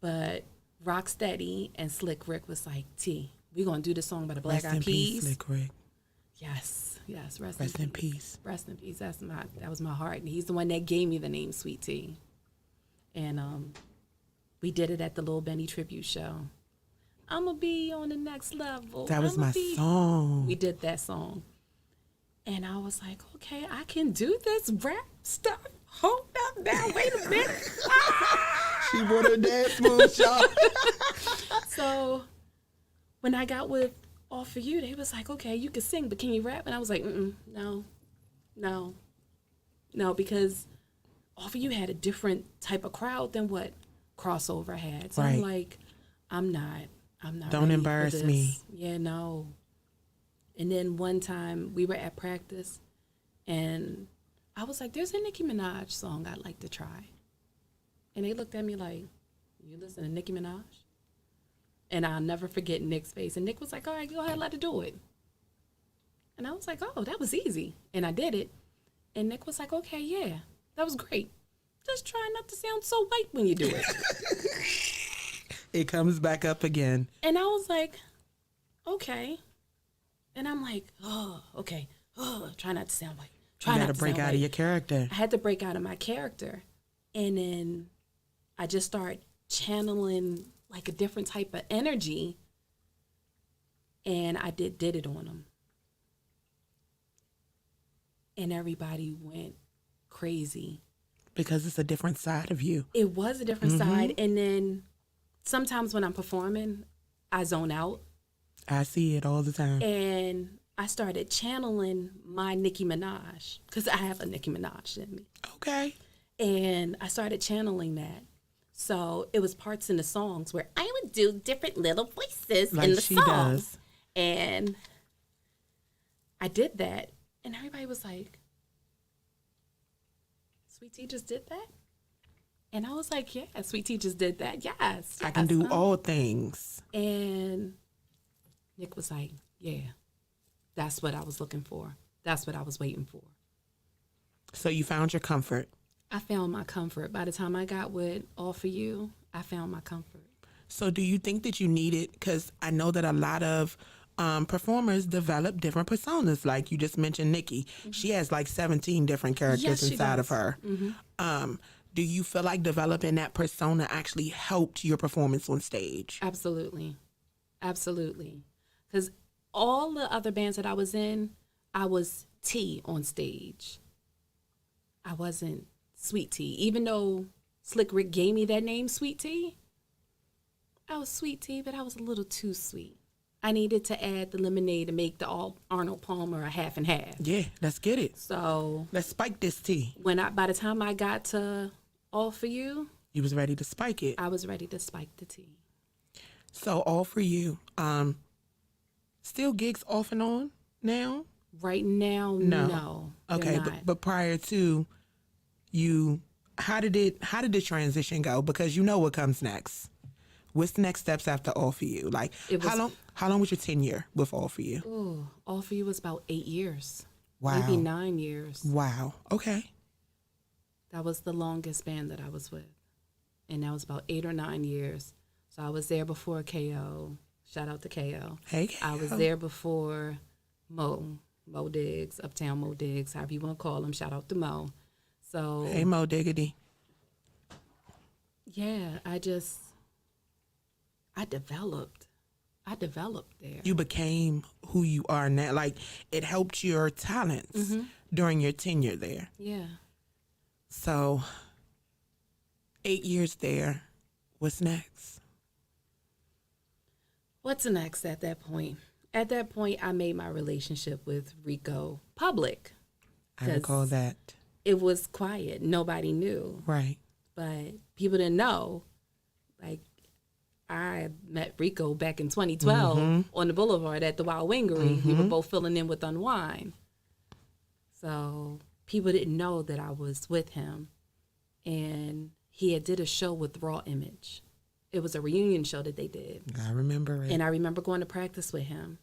But Rocksteady and Slick Rick was like, T, we gonna do this song by the Black Rest Eyed in peace, Peas. Slick Rick. Yes, rest in peace. Rest in peace. That was my heart. And he's the one that gave me the name SweetTee. And we did it at the Lil Benny tribute show. I'ma be on the next level. That was my song. We did that song. And I was like, okay, I can do this rap stuff. Hold up now, wait a minute. She brought her dance moves, y'all. So when I got with All For You, they was like, okay, you can sing, but can you rap? And I was like, no, because All For You had a different type of crowd than what Crossover had. So Right. I'm like, I'm not Don't ready embarrass for this. me. Yeah, no. And then one time we were at practice and I was like, there's a Nicki Minaj song I'd like to try. And they looked at me like, you listen to Nicki Minaj? And I'll never forget Nick's face. And Nick was like, all right, go ahead, let her do it. And I was like, oh, that was easy. And I did it. And Nick was like, okay, yeah, that was great. Just try not to sound so white when you do it. It comes back up again. And I was like, okay. And I'm like, oh, okay. Oh, try not to sound white. Try You not got to to break sound out white. of your character. I had to break out of my character. And then I just started channeling like a different type of energy. And I did it on them. And everybody went crazy. Because it's a different side of you. It was a different side. And then sometimes when I'm performing, I zone out. I see it all the time. And I started channeling my Nicki Minaj because I have a Nicki Minaj in me. Okay. And I started channeling that. So it was parts in the songs where I would do different little voices Like in the she songs. does. And I did that. And everybody was like, SweetTee just did that? And I was like, yeah, SweetTee just did that. Yes. I can do yes. all things. And Nick was like, yeah, that's what I was looking for. That's what I was waiting for. So you found your comfort. I found my comfort. By the time I got with All For You, I found my comfort. So do you think that you need it? Because I know that a lot of performers develop different personas. Like you just mentioned Nikki. She has like 17 different characters Yes, she inside does. of her. Do you feel like developing that persona actually helped your performance on stage? Absolutely. Absolutely. Because all the other bands that I was in, I was T on stage. I wasn't SweetTee. Even though Slick Rick gave me that name, SweetTee, I was SweetTee, but I was a little too sweet. I needed to add the lemonade to make the all Arnold Palmer a half and half. Yeah, let's get it. So Let's spike this tea. by the time I got to All For You, You was ready to spike it. I was ready to spike the tea. So All For You. Still gigs off and on now? Right now, no. they're Okay, not. but prior to you, how did the transition go? Because you know what comes next. What's the next steps after All For You? Like how long was your tenure with All For You? Ooh, All For You was about 8 years. Wow. Maybe 9 years. Wow. Okay. That was the longest band that I was with. And that was about 8 or 9 years. So I was there before KO. Shout out to KO. Hey, I was there before Mo Diggs, Uptown Mo Diggs, however you want to call him. Shout out to Mo. So Hey, Mo Diggity. yeah, I developed. I developed there. You became who you are now. Like it helped your talents during your tenure there. Yeah. So 8 years there. What's next? What's next at that point? At that point, I made my relationship with Rico public. I recall that. It was quiet. Nobody knew. Right. But people didn't know. Like, I met Rico back in 2012 on the boulevard at the Wild Wingery. We were both filling in with Unwind. So people didn't know that I was with him. And he had did a show with Raw Image. It was a reunion show that they did. I remember it. And I remember going to practice with him.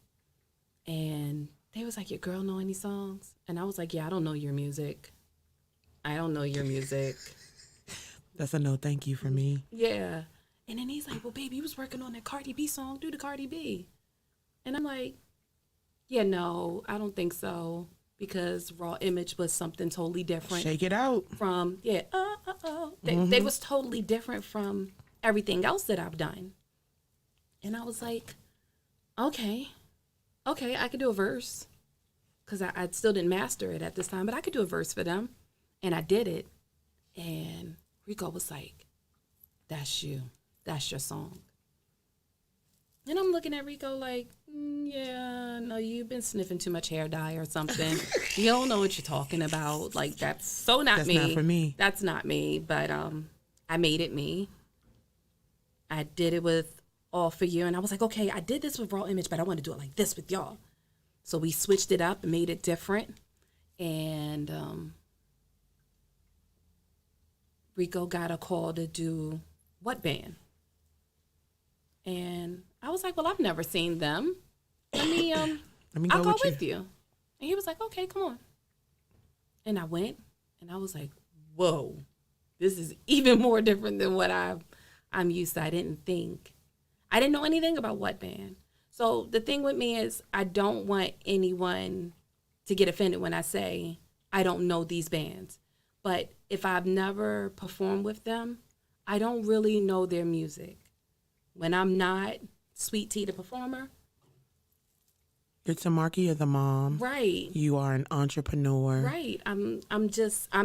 And they was like, your girl know any songs? And I was like, yeah, I don't know your music. I don't know your music. That's a no thank you for me. Yeah. And then he's like, well, baby, you was working on that Cardi B song. Do the Cardi B. And I'm like, yeah, no, I don't think so. Because Raw Image was something totally different. Shake it out. From, yeah, They was totally different from everything else that I've done. And I was like, okay, I could do a verse. Because I still didn't master it at this time, but I could do a verse for them. And I did it. And Rico was like, that's you. That's your song. And I'm looking at Rico like, yeah, no, you've been sniffing too much hair dye or something. You don't know what you're talking about. Like, that's so not me. That's not for me. That's not me. But I made it me. I did it with All For You. And I was like, okay, I did this with Raw Image, but I want to do it like this with y'all. So we switched it up and made it different. And Rico got a call to do What Band? And I was like, well, I've never seen them. Let me I'll go with you. And he was like, okay, come on. And I went, and I was like, whoa, this is even more different than what I'm used to. I didn't know anything about What Band. So the thing with me is I don't want anyone to get offended when I say I don't know these bands. But if I've never performed with them, I don't really know their music. When I'm not SweetTee the performer. You're Tamarkia the mom. Right. You are an entrepreneur. Right. I'm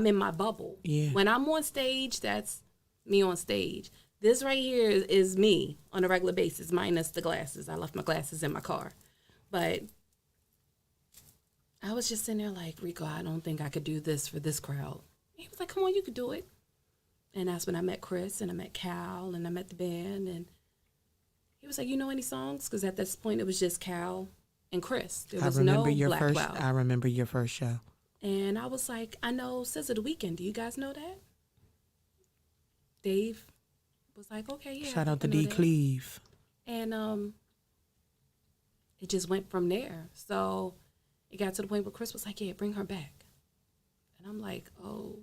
in my bubble. Yeah. When I'm on stage, that's me on stage. This right here is me on a regular basis, minus the glasses. I left my glasses in my car. But I was just sitting there like, Rico, I don't think I could do this for this crowd. He was like, come on, you could do it. And that's when I met Chris, and I met Cal, and I met the band, and he was like, you know any songs? Because at this point, it was just Cal and Chris. There was no Blackwell. I remember your first show. And I was like, I know SZA The Weeknd. Do you guys know that? Dave was like, okay, yeah. Shout out to D. Cleve. And it just went from there. So it got to the point where Chris was like, yeah, bring her back. And I'm like, oh,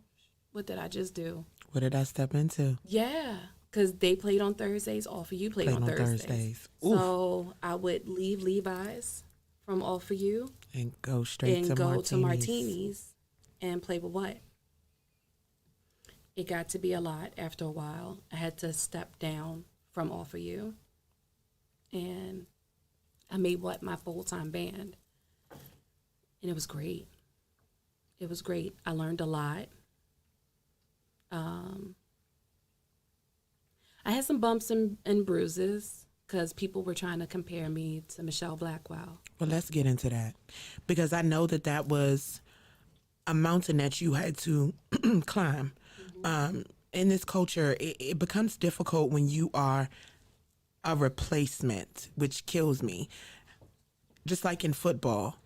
what did I just do? What did I step into? Yeah. Because they played on Thursdays, All For You played on Thursdays. So I would leave Levi's from All For You. And go straight to Martini's and play with what? It got to be a lot after a while. I had to step down from All For You. And I made what? My full-time band. And it was great. It was great. I learned a lot. I had some bumps and bruises because people were trying to compare me to Michelle Blackwell. Well, let's get into that. Because I know that was a mountain that you had to climb. Mm-hmm. In this culture, it becomes difficult when you are a replacement, which kills me. Just like in football.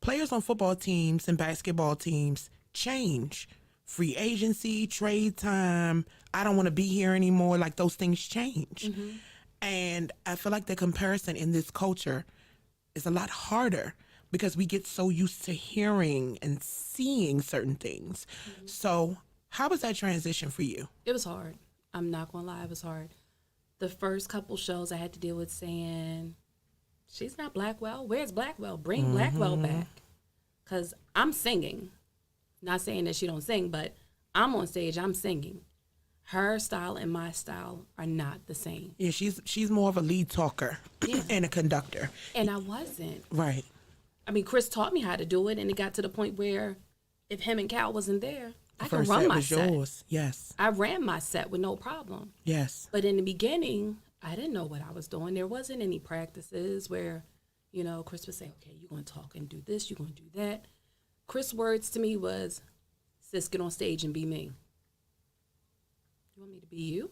Players on football teams and basketball teams change. Free agency, trade time, I don't want to be here anymore. Like, those things change. Mm-hmm. And I feel like the comparison in this culture is a lot harder because we get so used to hearing and seeing certain things. Mm-hmm. So how was that transition for you? It was hard. I'm not going to lie, it was hard. The first couple shows I had to deal with saying, she's not Blackwell. Where's Blackwell? Bring mm-hmm. Blackwell back. Because I'm singing. Not saying that she don't sing, but I'm on stage, I'm singing. Her style and my style are not the same. Yeah, she's more of a lead talker and a conductor. And I wasn't. Right. I mean, Chris taught me how to do it, and it got to the point where if him and Cal wasn't there, I could run my set. Yours. Yes. I ran my set with no problem. Yes. But in the beginning, I didn't know what I was doing. There wasn't any practices where, Chris would say, okay, you're going to talk and do this, you're going to do that. Chris' words to me was, sis, get on stage and be me. You want me to be you?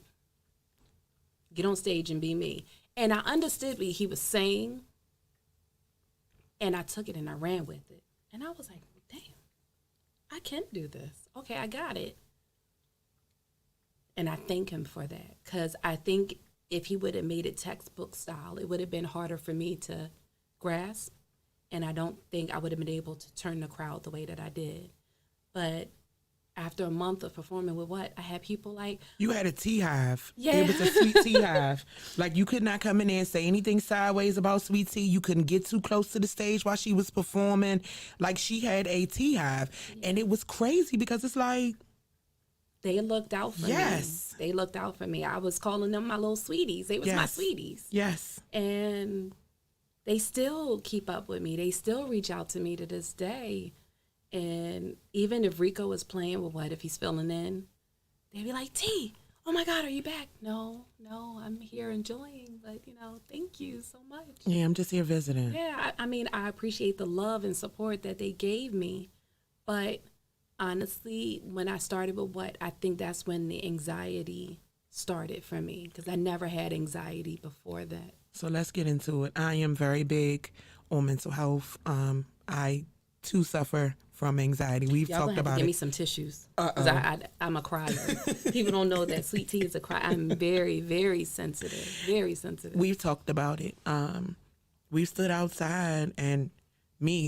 Get on stage and be me. And I understood what he was saying, and I took it and I ran with it. And I was like, damn, I can do this. Okay, I got it. And I thank him for that, because I think if he would have made it textbook style, it would have been harder for me to grasp. And I don't think I would have been able to turn the crowd the way that I did. But after a month of performing with what, I had people like, You had a tea hive. Yeah. It was a SweetTee hive. Like, you could not come in there and say anything sideways about SweetTee. You couldn't get too close to the stage while she was performing. Like, she had a tea hive. And it was crazy because it's like, they looked out for Yes. me. They looked out for me. I was calling them my little sweeties. They was my Yes. sweeties. yes. And they still keep up with me. They still reach out to me to this day. And even if Rico was playing with what, if he's filling in, they'd be like, T, oh my God, are you back? No, I'm here enjoying, but thank you so much. Yeah, I'm just here visiting. Yeah, I mean, I appreciate the love and support that they gave me. But honestly, when I started with what, I think that's when the anxiety started for me, because I never had anxiety before that. So let's get into it. I am very big on mental health. I, too, suffer from anxiety. We've Y'all talked gonna have to about give me it. some tissues, because I'm a crier. People don't know that SweetTee is a crier. I'm very, very sensitive. Very sensitive. We've talked about it. We've stood outside and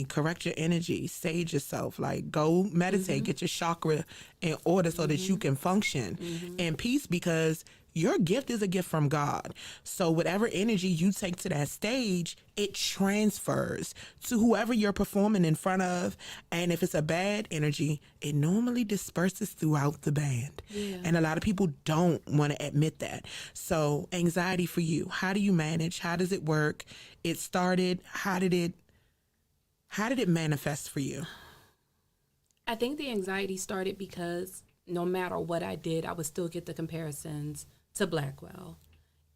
correct your energy, sage yourself, like go meditate, get your chakra in order so that you can function in peace, because your gift is a gift from God. So whatever energy you take to that stage, it transfers to whoever you're performing in front of. And if it's a bad energy, it normally disperses throughout the band. Yeah. And a lot of people don't want to admit that. So anxiety for you, how do you manage? How does it work? It started, how did it manifest for you? I think the anxiety started because no matter what I did, I would still get the comparisons to Blackwell.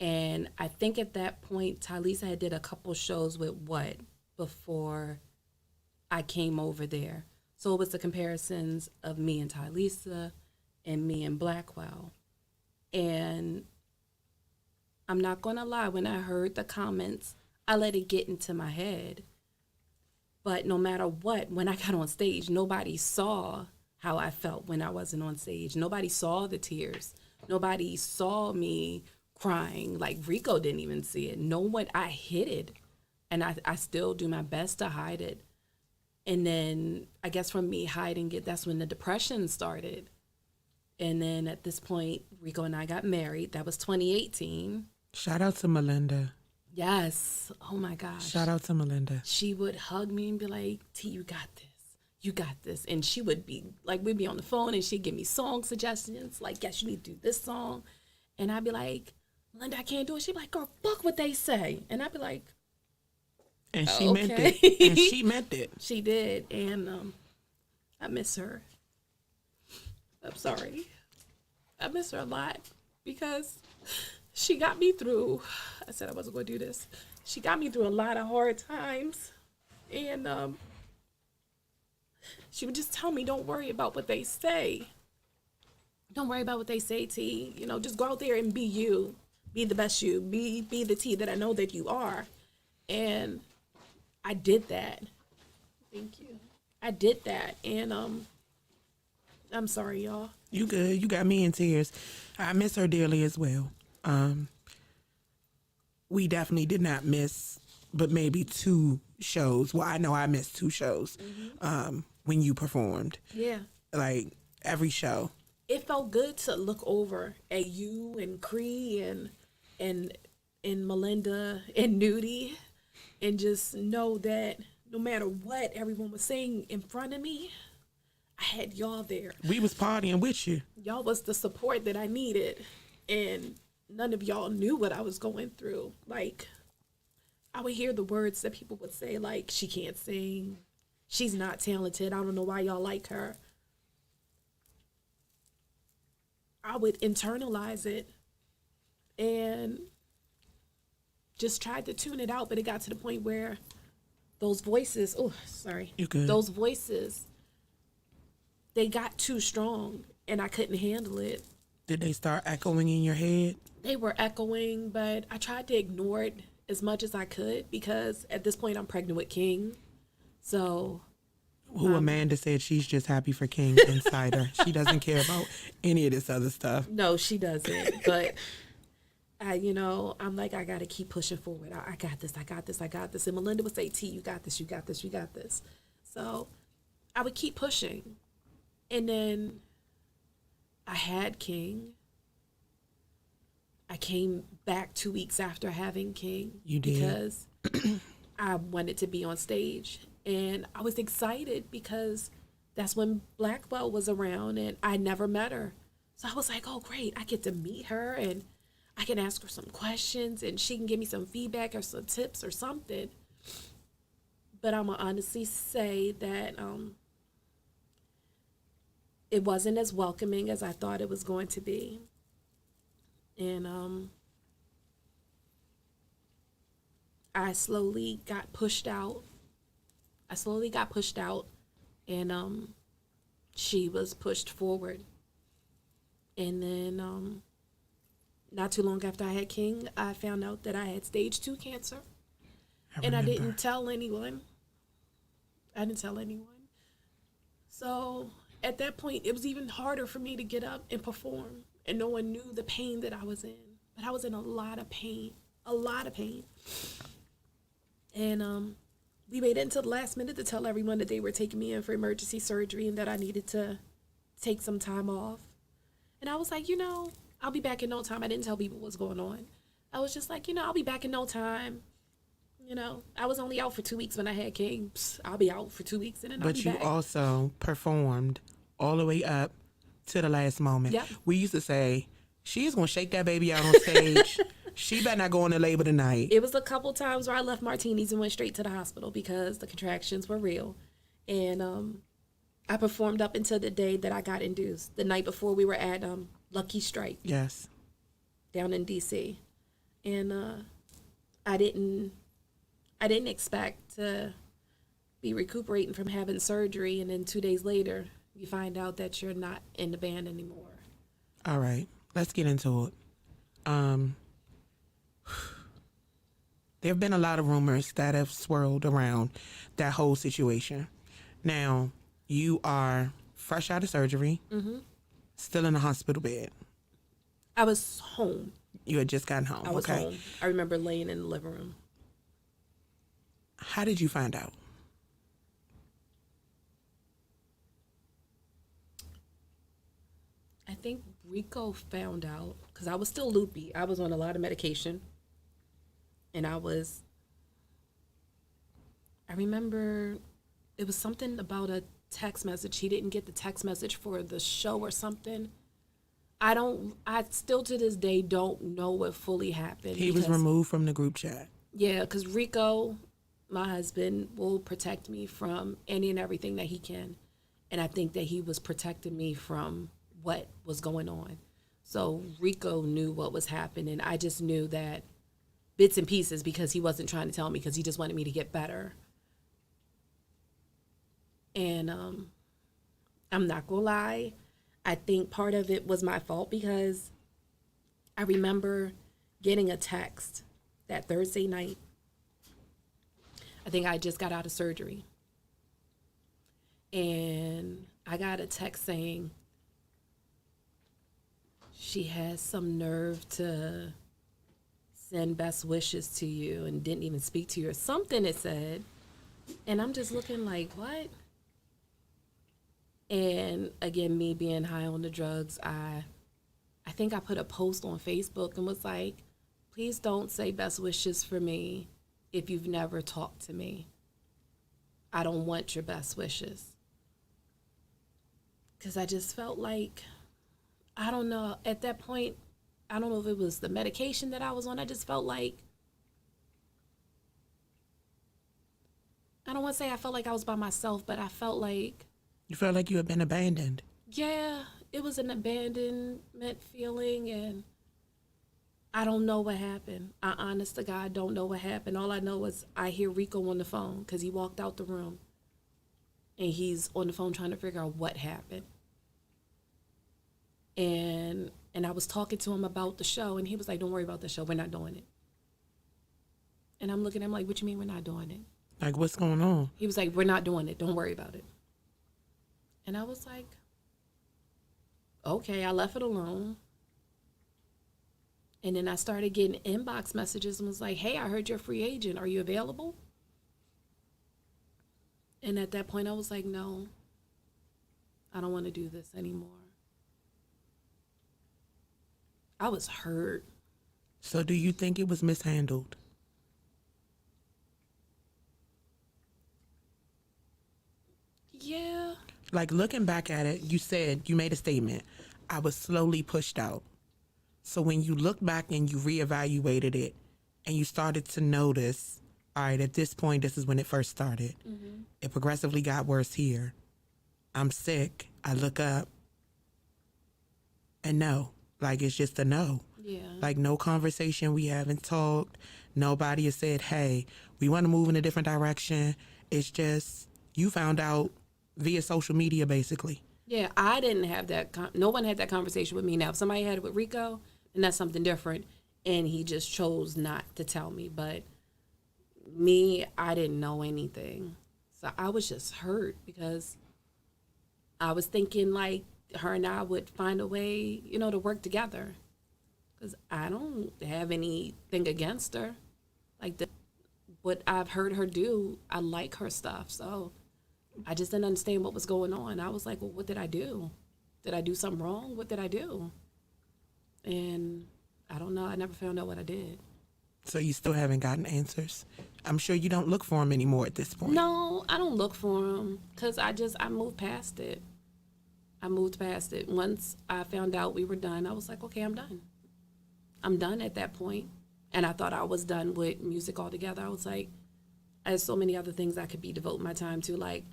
And I think at that point, Tylisa had did a couple shows with what before I came over there. So it was the comparisons of me and Tylisa and me and Blackwell. And I'm not going to lie, when I heard the comments, I let it get into my head. But no matter what, when I got on stage, nobody saw how I felt when I wasn't on stage. Nobody saw the tears. Nobody saw me crying. Like, Rico didn't even see it. No one, I hid it. And I still do my best to hide it. And then I guess from me hiding it, that's when the depression started. And then at this point, Rico and I got married. That was 2018. Shout out to Melinda. Yes. Oh my gosh. Shout out to Melinda. She would hug me and be like, T, you got this. You got this. And she would be like, we'd be on the phone and she'd give me song suggestions. Like, yes, you need to do this song. And I'd be like, Melinda, I can't do it. She'd be like, girl, fuck what they say. And I'd be like, And she okay. meant it. And she meant it. She did. And I miss her. I'm sorry. I miss her a lot because she got me through, I said I wasn't going to do this. She got me through a lot of hard times. And she would just tell me, don't worry about what they say. Don't worry about what they say, T. Just go out there and be you. Be the best you. Be the T that I know that you are. And I did that. Thank you. I did that. And I'm sorry, y'all. You good. You got me in tears. I miss her dearly as well. We definitely did not miss but maybe 2 shows. Well, I know I missed 2 shows when you performed. Yeah. Like, every show. It felt good to look over at you and Cree and Melinda and Nudie and just know that no matter what everyone was saying in front of me, I had y'all there. We was partying with you. Y'all was the support that I needed. And none of y'all knew what I was going through. Like, I would hear the words that people would say, like, she can't sing. She's not talented. I don't know why y'all like her. I would internalize it and just tried to tune it out. But it got to the point where those voices, You good. those voices, they got too strong and I couldn't handle it. Did they start echoing in your head? They were echoing, but I tried to ignore it as much as I could because at this point I'm pregnant with King. So Who Amanda said she's just happy for King inside her. She doesn't care about any of this other stuff. no, she doesn't. But I'm like, I gotta keep pushing forward. I got this, I got this, I got this. And Melinda would say, T, you got this, you got this, you got this. So I would keep pushing. And then I had King. I came back 2 weeks after having King. You did? Because I wanted to be on stage. And I was excited because that's when Blackwell was around and I never met her. So I was like, oh, great. I get to meet her and I can ask her some questions and she can give me some feedback or some tips or something. But I'm going to honestly say that it wasn't as welcoming as I thought it was going to be. And I slowly got pushed out. And she was pushed forward. And then not too long after I had King, I found out that I had stage 2 cancer. And I didn't tell anyone. So at that point, it was even harder for me to get up and perform. And no one knew the pain that I was in. But I was in a lot of pain. And we waited until the last minute to tell everyone that they were taking me in for emergency surgery and that I needed to take some time off. And I was like, I'll be back in no time. I didn't tell people what's going on. I was just like, I'll be back in no time. I was only out for 2 weeks when I had King. I'll be out for 2 weeks and then I'll be back. But you also performed all the way up to the last moment. Yep. We used to say, she's going to shake that baby out on stage. She better not go on the labor tonight. It was a couple times where I left Martinis and went straight to the hospital because the contractions were real. And I performed up until the day that I got induced. The night before we were at Lucky Strike. Yes. Down in D.C. And I didn't expect to be recuperating from having surgery, and then 2 days later, you find out that you're not in the band anymore. All right, let's get into it. There have been a lot of rumors that have swirled around that whole situation. Now, you are fresh out of surgery, still in a hospital bed. I was home. You had just gotten home. I was home. I remember laying in the living room. How did you find out? I think Rico found out because I was still loopy. I was on a lot of medication. And I remember it was something about a text message. He didn't get the text message for the show or something. I still to this day don't know what fully happened. He was removed from the group chat. Yeah, because Rico, my husband, will protect me from any and everything that he can. And I think that he was protecting me from what was going on. So Rico knew what was happening. I just knew that bits and pieces because he wasn't trying to tell me because he just wanted me to get better. And I'm not going to lie. I think part of it was my fault because I remember getting a text that Thursday night. I think I just got out of surgery. And I got a text saying she has some nerve to send best wishes to you and didn't even speak to you or something it said. And I'm just looking like, what? And again, me being high on the drugs, I think I put a post on Facebook and was like, please don't say best wishes for me if you've never talked to me. I don't want your best wishes. Because I just felt like, I don't know, at that point, I don't know if it was the medication that I was on. I just felt like, I don't want to say I felt like I was by myself, but I felt like, you felt like you had been abandoned. yeah, it was an abandonment feeling, and I don't know what happened. I honest to God don't know what happened. All I know is I hear Rico on the phone because he walked out the room, and he's on the phone trying to figure out what happened. And I was talking to him about the show, and he was like, don't worry about the show. We're not doing it. And I'm looking at him like, what you mean we're not doing it? Like, what's going on? He was like, we're not doing it. Don't worry about it. And I was like, okay, I left it alone. And then I started getting inbox messages and was like, hey, I heard you're a free agent. Are you available? And at that point, I was like, no, I don't want to do this anymore. I was hurt. So do you think it was mishandled? Yeah. Like, looking back at it, you made a statement. I was slowly pushed out. So when you look back and you reevaluated it and you started to notice, all right, at this point, this is when it first started. Mm-hmm. It progressively got worse here. I'm sick. I look up and no, like, it's just a no. Yeah. Like, no conversation. We haven't talked. Nobody has said, hey, we want to move in a different direction. It's just, you found out via social media, basically. Yeah, I didn't have that. No one had that conversation with me. Now, if somebody had it with Rico, then that's something different. And he just chose not to tell me. But me, I didn't know anything. So I was just hurt because I was thinking like her and I would find a way, you know, to work together. Because I don't have anything against her. Like, what I've heard her do, I like her stuff. So I just didn't understand what was going on. I was like, well, what did I do? Did I do something wrong? What did I do? And I don't know. I never found out what I did. So you still haven't gotten answers? I'm sure you don't look for them anymore at this point. No, I don't look for them because I moved past it. I moved past it. Once I found out we were done, I was like, okay, I'm done. I'm done at that point. And I thought I was done with music altogether. I was like, I had so many other things I could be devoting my time to. Like,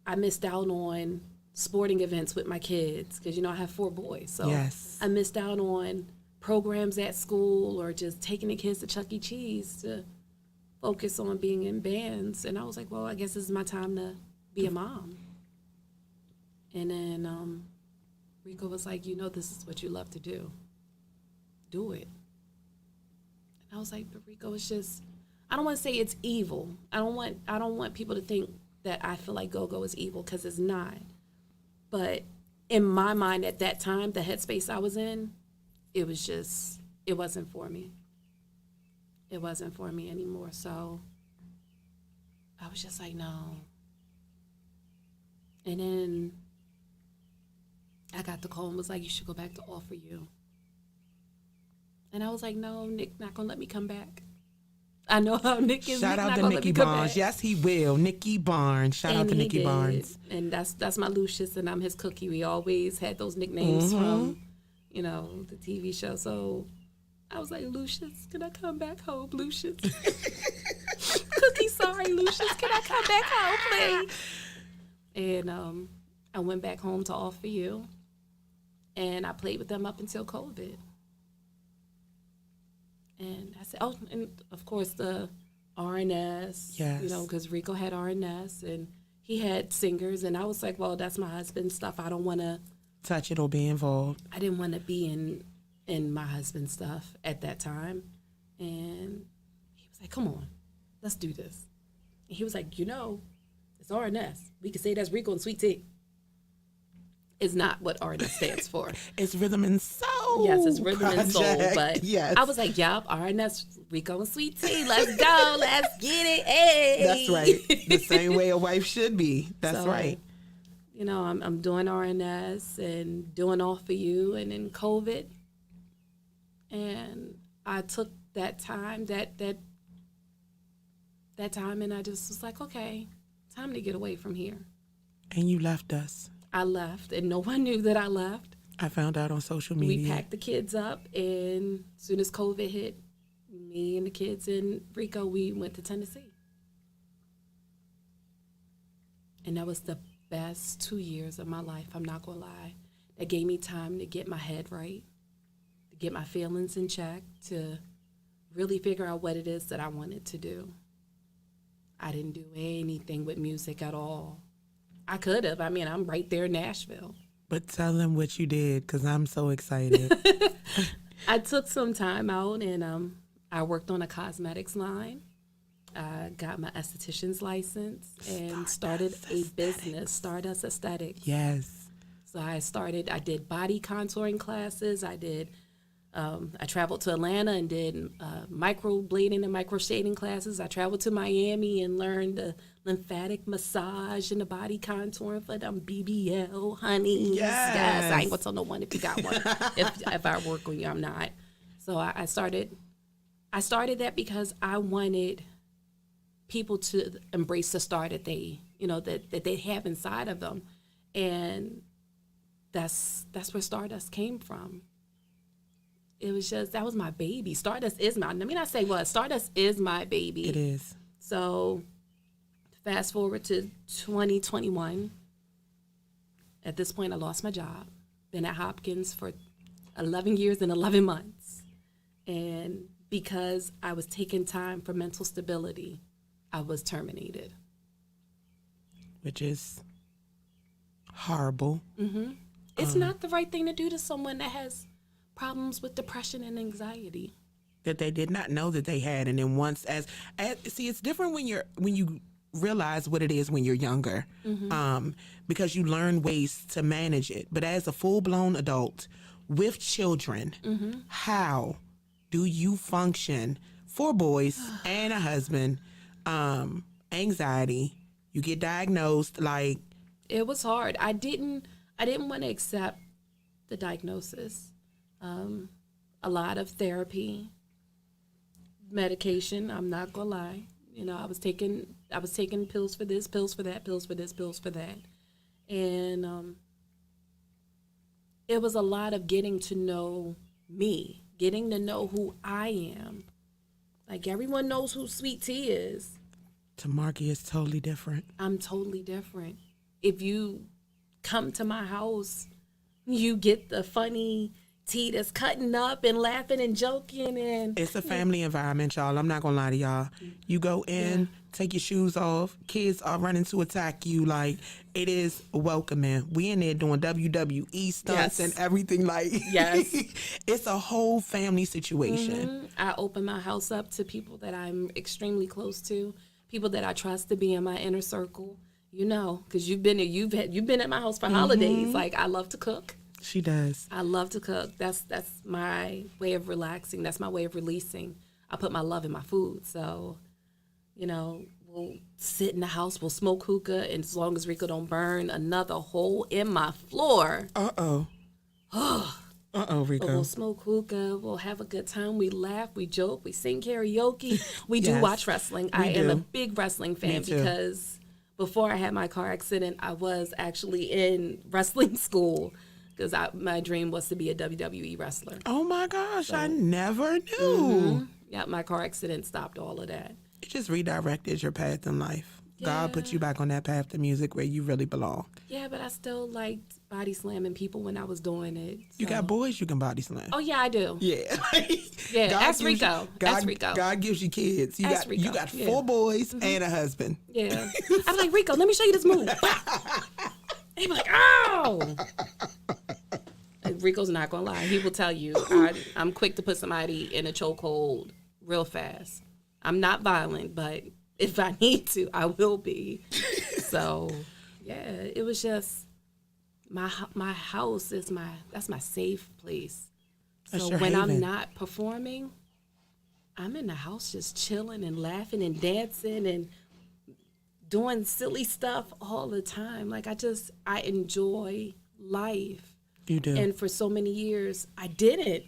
I missed out on sporting events with my kids because, you know, I have 4 boys. So yes. I missed out on programs at school or just taking the kids to Chuck E. Cheese to focus on being in bands. And I was like, well, I guess this is my time to be a mom. And then Rico was like, you know, this is what you love to do. Do it. And I was like, but Rico, it's just, I don't want to say it's evil. I don't want people to think that I feel like go-go is evil, because it's not. But in my mind at that time, the headspace I was in, it wasn't for me. It wasn't for me anymore. So I was just like, no. And then I got the call and was like, you should go back to All For You. And I was like, no, Nick not going to let me come back. I know how Nick is. Shout Nick out not to Nikki Barnes. Yes, he will. Nikki Barnes. Shout out to Nikki Barnes. And that's my Lucius, and I'm his cookie. We always had those nicknames from, you know, the TV show. So I was like, Lucius, can I come back home, Lucius? Cookie, sorry, Lucius, can I come back home, please? And I went back home to All For You, and I played with them up until COVID. And I said, oh, and of course the RNS, yes. You know, because Rico had RNS and he had singers. And I was like, well, that's my husband's stuff. I don't want to touch it or be involved. I didn't want to be in my husband's stuff at that time. And he was like, come on, let's do this. And he was like, you know, it's RNS. We could say that's Rico and SweetTee. It's not what RNS stands for. It's Rhythm and Soul. Yes, it's Rhythm and Soul. But yes. I was like, yup, RNS, Rico and SweetTee. Let's go. Let's get it. Hey. That's right. The same way a wife should be. That's right. You know, I'm doing RNS and doing All For You, and then COVID. And I took that time, that time, and I just was like, okay, time to get away from here. And you left us. I left, and no one knew that I left. I found out on social media. We packed the kids up, and as soon as COVID hit, me and the kids and Rico, we went to Tennessee. And that was the best 2 years of my life, I'm not going to lie. That gave me time to get my head right, to get my feelings in check, to really figure out what it is that I wanted to do. I didn't do anything with music at all. I could have. I mean, I'm right there in Nashville. But tell them what you did, because I'm so excited. I took some time out, and I worked on a cosmetics line. I got my esthetician's license and started a business, Stardust Aesthetics. Yes. So I did body contouring classes. I traveled to Atlanta and did microblading and micro shading classes. I traveled to Miami and learned the lymphatic massage and the body contouring for them BBL honeys. Yes. I ain't gonna tell no one if you got one. if I work on you, I'm not. So I started that because I wanted people to embrace the star that they, that they have inside of them. And that's where Stardust came from. It was just, that was my baby. Stardust is let me not say what, Stardust is my baby. It is. So fast forward to 2021. At this point, I lost my job. Been at Hopkins for 11 years and 11 months. And because I was taking time for mental stability, I was terminated. Which is horrible. It's not the right thing to do to someone that has problems with depression and anxiety. That they did not know that they had, and then once see, it's different when you realize what it is when you're younger, because you learn ways to manage it. But as a full-blown adult with children, how do you function? 4 boys and a husband, anxiety. You get diagnosed like. It was hard. I didn't want to accept the diagnosis. A lot of therapy, medication. I'm not gonna lie. I was taking pills for this, pills for that, pills for this, pills for that, and it was a lot of getting to know me, getting to know who I am. Like, everyone knows who SweetTee is. Tamarkia is totally different. I'm totally different. If you come to my house, you get the funny tea that's cutting up and laughing and joking, and it's a family environment, y'all. I'm not gonna lie to y'all. You go in, take your shoes off, kids are running to attack you. Like, it is welcoming. We in there doing WWE stunts and everything. Like, it's a whole family situation. I open my house up to people that I'm extremely close to, people that I trust to be in my inner circle. Because you've been at my house for holidays. Like, I love to cook. She does. I love to cook. That's my way of relaxing. That's my way of releasing. I put my love in my food. So, we'll sit in the house, we'll smoke hookah, and as long as Rico don't burn another hole in my floor. Rico. But we'll smoke hookah, we'll have a good time, we laugh, we joke, we sing karaoke. We do watch wrestling. I am a big wrestling fan because before I had my car accident, I was actually in wrestling school. Because my dream was to be a WWE wrestler. Oh, my gosh. I never knew. Yeah, my car accident stopped all of that. It just redirected your path in life. God put you back on that path to music where you really belong. Yeah, but I still liked body slamming people when I was doing it. So. You got boys you can body slam. Oh, yeah, I do. Yeah. Ask Rico. Ask Rico. God gives you kids. You got 4 boys and a husband. Yeah. I'm like, Rico, let me show you this move. He be like, oh! Rico's not gonna lie. He will tell you, I'm quick to put somebody in a chokehold real fast. I'm not violent, but if I need to, I will be. So, yeah, it was just my house is that's my safe place. So when I'm not performing, I'm in the house just chilling and laughing and dancing and doing silly stuff all the time. Like, I enjoy life. You do. And for so many years, I didn't.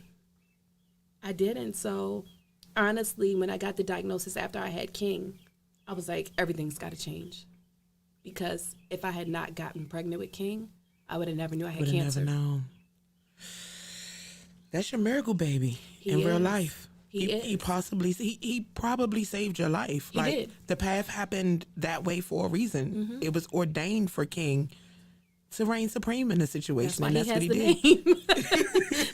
So, honestly, when I got the diagnosis after I had King, I was like, everything's got to change. Because if I had not gotten pregnant with King, I would have never knew I had cancer. Never known. That's your miracle baby in real life. He probably saved your life. He did. The path happened that way for a reason. It was ordained for King to reign supreme in the situation, and that's what he did.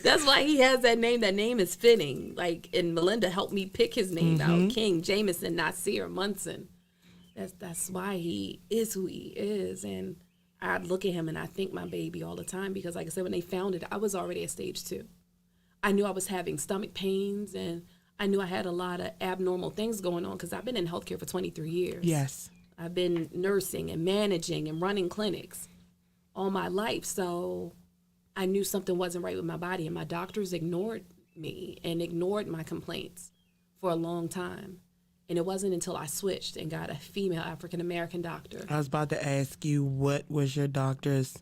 That's why he has that name. That name is fitting. Like, and Melinda helped me pick his name out. King Jameson Nasir Munson. That's why he is who he is. And I look at him and I think my baby all the time because, like I said, when they found it, I was already at stage 2. I knew I was having stomach pains, and I knew I had a lot of abnormal things going on because I've been in healthcare for 23 years. Yes. I've been nursing and managing and running clinics all my life. So I knew something wasn't right with my body, and my doctors ignored me and ignored my complaints for a long time. And it wasn't until I switched and got a female African-American doctor. I was about to ask you, what was your doctor's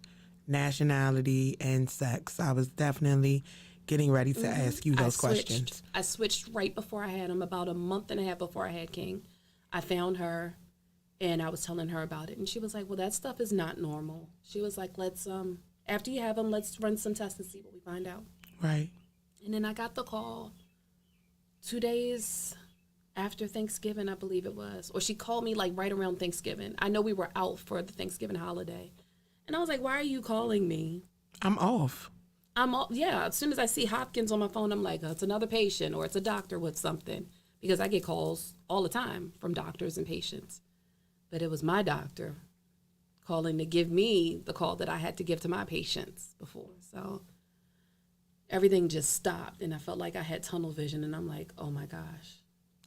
nationality and sex? I was definitely getting ready to ask you those questions. I switched right before I had him, about a month and a half before I had King. I found her, and I was telling her about it. And she was like, well, that stuff is not normal. She was like, let's, after you have him, let's run some tests and see what we find out. Right. And then I got the call 2 days after Thanksgiving, I believe it was. Or she called me like right around Thanksgiving. I know we were out for the Thanksgiving holiday. And I was like, why are you calling me? I'm off. Yeah, as soon as I see Hopkins on my phone, I'm like, oh, it's another patient or it's a doctor with something. Because I get calls all the time from doctors and patients. But it was my doctor calling to give me the call that I had to give to my patients before. So everything just stopped, and I felt like I had tunnel vision, and I'm like, oh my gosh,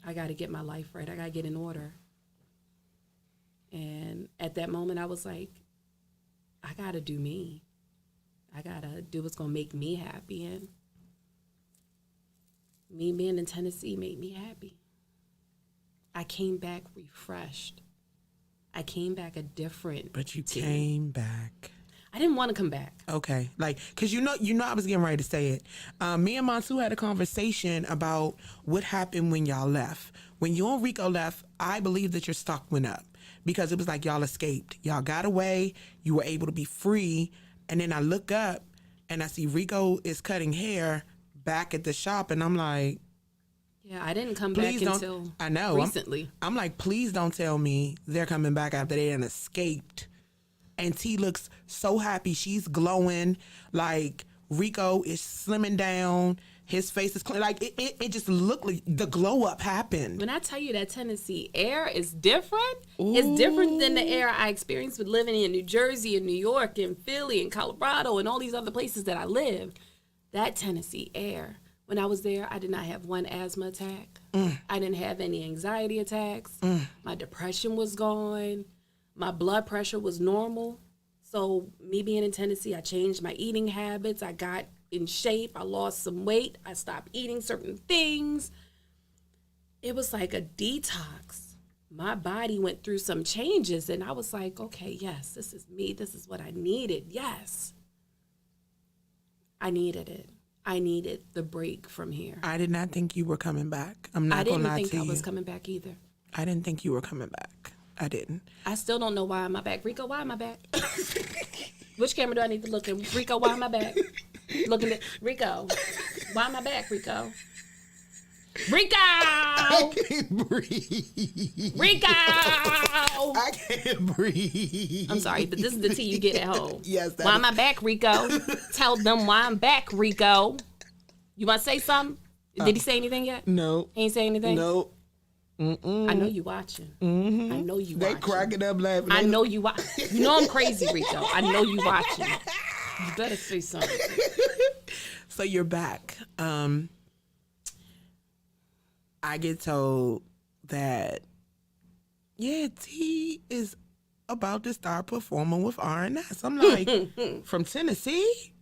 I got to get my life right. I got to get in order. And at that moment, I was like, I got to do me. I got to do what's going to make me happy. And me being in Tennessee made me happy. I came back refreshed. I came back a different But you team. came back. I didn't want to come back. Okay, like, cause you know, I was getting ready to say it. Me and Monsu had a conversation about what happened when y'all left. When you and Rico left, I believe that your stock went up because it was like y'all escaped. Y'all got away. You were able to be free. And then I look up and I see Rico is cutting hair back at the shop, and I'm like, Yeah, I didn't come back please don't. until I know. recently. I'm like, please don't tell me they're coming back after they done escaped. And T looks so happy. She's glowing. Like, Rico is slimming down. His face is clean. Like, it just looked like the glow up happened. When I tell you that Tennessee air is different, it's different than the air I experienced with living in New Jersey and New York and Philly and Colorado and all these other places that I lived. That Tennessee air, when I was there, I did not have one asthma attack. I didn't have any anxiety attacks. My depression was gone. My blood pressure was normal. So me being in Tennessee, I changed my eating habits. I got in shape. I lost some weight. I stopped eating certain things. It was like a detox. My body went through some changes, and I was like, okay, yes, this is me. This is what I needed. Yes. I needed it. I needed the break from here. I did not think you were coming back. I'm not going to lie to you. I didn't think I was coming back either. I didn't think you were coming back. I didn't. I still don't know why am I back. Rico, why am I back? Which camera do I need to look at? Rico, why am I back? Looking at Rico. Why am I back, Rico? Rico! I can't breathe. Rico! I can't breathe. I'm sorry, but this is the tea you get at home. Yes. Why am I back, Rico? Tell them why I'm back, Rico. You want to say something? Did he say anything yet? No. He ain't say anything? No. I know you watching. I know you They watching. cracking up laughing. I know you watch. You know I'm crazy, Rico. I know you watching. You better say something. So you're back. I get told that, yeah, T is about to start performing with R&S. I'm like, from Tennessee?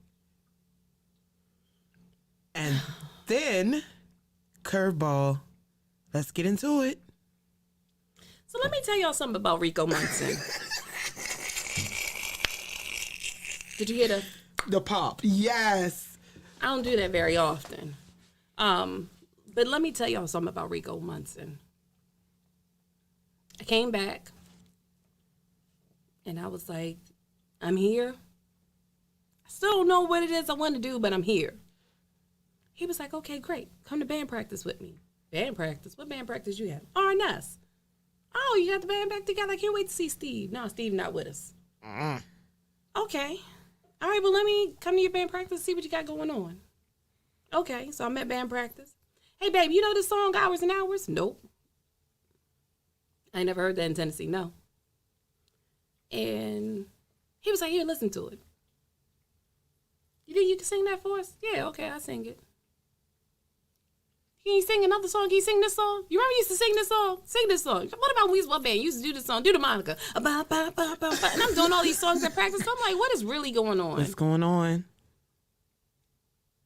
And then, curveball. Let's get into it. So let me tell y'all something about Rico Munson. Did you hear The pop. Yes. I don't do that very often. But let me tell y'all something about Rico Munson. I came back and I was like, I'm here. I still don't know what it is I want to do, but I'm here. He was like, okay, great. Come to band practice with me. Band practice? What band practice you have? R&S. Oh, you got the band back together? I can't wait to see Steve. No, Steve not with us. Okay. All right, well, let me come to your band practice, see what you got going on. Okay, so I'm at band practice. Hey, babe, you know this song, Hours and Hours? Nope. I ain't never heard that in Tennessee, no. And he was like, here, listen to it. You think you can sing that for us? Yeah, okay, I'll sing it. Can you sing another song? Can you sing this song? You remember you used to sing this song? Sing this song. What about when we was what band? You used to do this song. Do the Monica. And I'm doing all these songs at practice. So I'm like, what is really going on? What's going on?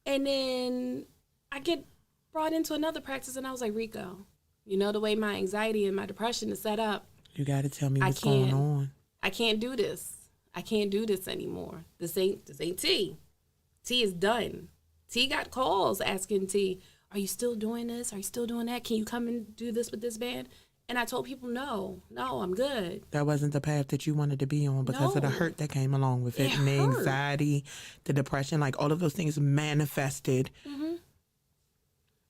And then I get brought into another practice, and I was like, Rico, You know, the way my anxiety and my depression is set up, You got to tell me what's going on. I can't do this. I can't do this anymore. This ain't T. T is done. T got calls asking T, are you still doing this? Are you still doing that? Can you come and do this with this band? And I told people, no, I'm good. That wasn't the path that you wanted to be on because of the No. hurt that came along with it. It And the hurt. anxiety, the depression, like all of those things manifested.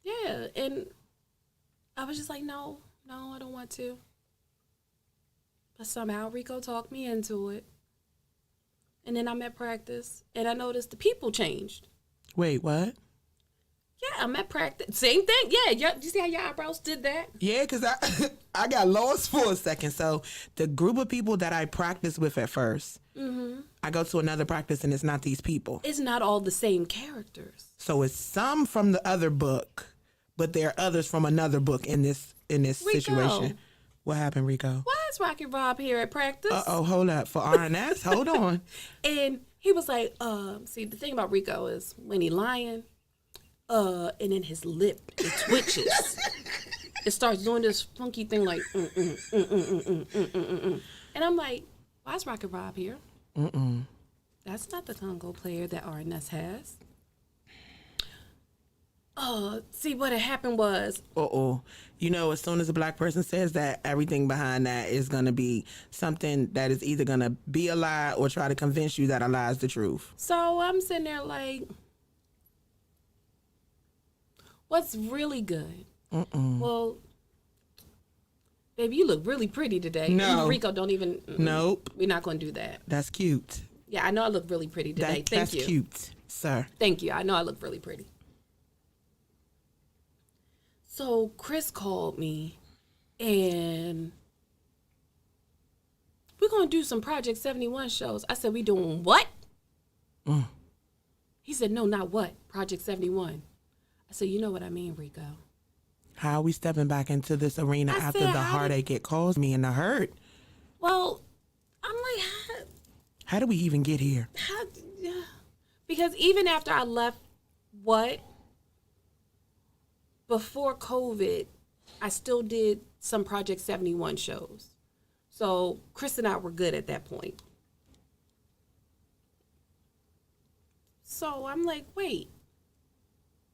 Yeah, and I was just like, no, I don't want to. But somehow Rico talked me into it. And then I'm at practice, and I noticed the people changed. Wait, what? Yeah, I'm at practice. Same thing. Yeah, you see how your eyebrows did that? Yeah, because I got lost for a second. So the group of people that I practiced with at 1st, I go to another practice and it's not these people. It's not all the same characters. So it's some from the other book, but there are others from another book in this Rico. situation. What happened, Rico? Why is Rocky Rob here at practice? Uh-oh, hold up. For RNS? Hold on. And he was like, see, the thing about Rico is when he lying, and then his lip, it twitches. It starts doing this funky thing like, And I'm like, why is Rocky Rob here? That's not the Congo player that RNS has. See, what had happened was, Uh-oh. You know, as soon as a black person says that, everything behind that is going to be something that is either going to be a lie or try to convince you that a lie is the truth. so I'm sitting there like, what's really good? Well, baby, you look really pretty today. No. Rico, don't even. Nope. We're not going to do that. That's cute. Yeah, I know I look really pretty today. Thank That's you. cute, sir. Thank you. I know I look really pretty. So Chris called me, and we're going to do some Project 71 shows. I said, we doing what? He said, no, not what? Project 71. I said, you know what I mean, Rico. How are we stepping back into this arena I after said, the heartache it caused me and the hurt? Well, I'm like, How do we even get here? yeah. Because even after I left what, before COVID, I still did some Project 71 shows. So Chris and I were good at that point. So I'm like, wait,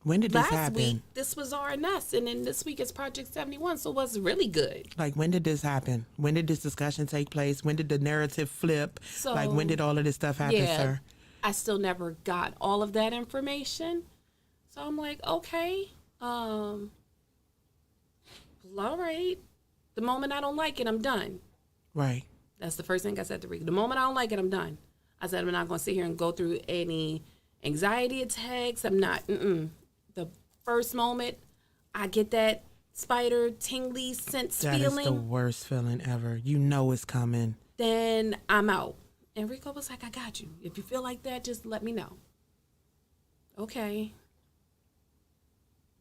When did this last happen? week this was RNS, and then this week it's Project 71, so what's really good? Like, when did this happen? When did this discussion take place? When did the narrative flip? So, like, when did all of this stuff happen, sir? I still never got all of that information. So I'm like, okay, all right. The moment I don't like it, I'm done. Right. That's the first thing I said to Rico. The moment I don't like it, I'm done. I said, I'm not going to sit here and go through any anxiety attacks. I'm not. The first moment I get that spider tingly sense That is feeling, the worst feeling ever. You know it's coming. then I'm out. And Rico was like, I got you. If you feel like that, just let me know. Okay.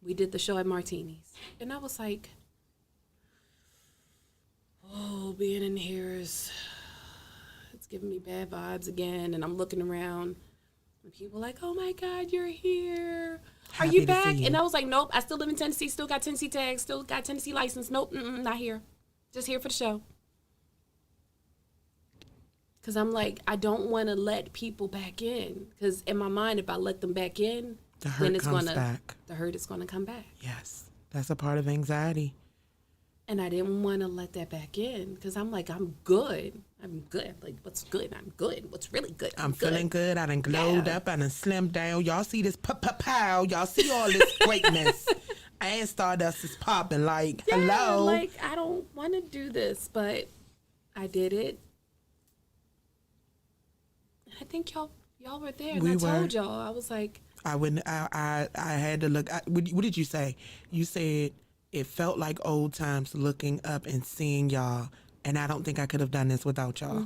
We did the show at Martini's. And I was like, oh, being in here it's giving me bad vibes again. And I'm looking around and people like, oh my God, you're here. Are Happy you to back? see you. And I was like, nope, I still live in Tennessee, still got Tennessee tags, still got Tennessee license. Nope, not here. Just here for the show. Because I'm like, I don't want to let people back in. Because in my mind, if I let them back in, The then hurt it's comes gonna, back. the hurt is going to come back. Yes. That's a part of anxiety. And I didn't want to let that back in because I'm like, I'm good. I'm good. Like, what's good? I'm good. What's really good? I'm good. feeling good. I done glowed Yeah. up. I done slimmed down. Y'all see this pow. Y'all see all this greatness. And Stardust is popping like, Yeah, hello. like, I don't want to do this, but I did it. I think y'all were there, and We I were. told y'all. I was like, I wouldn't. I had to look. What did you say? You said it felt like old times looking up and seeing y'all, and I don't think I could have done this without y'all.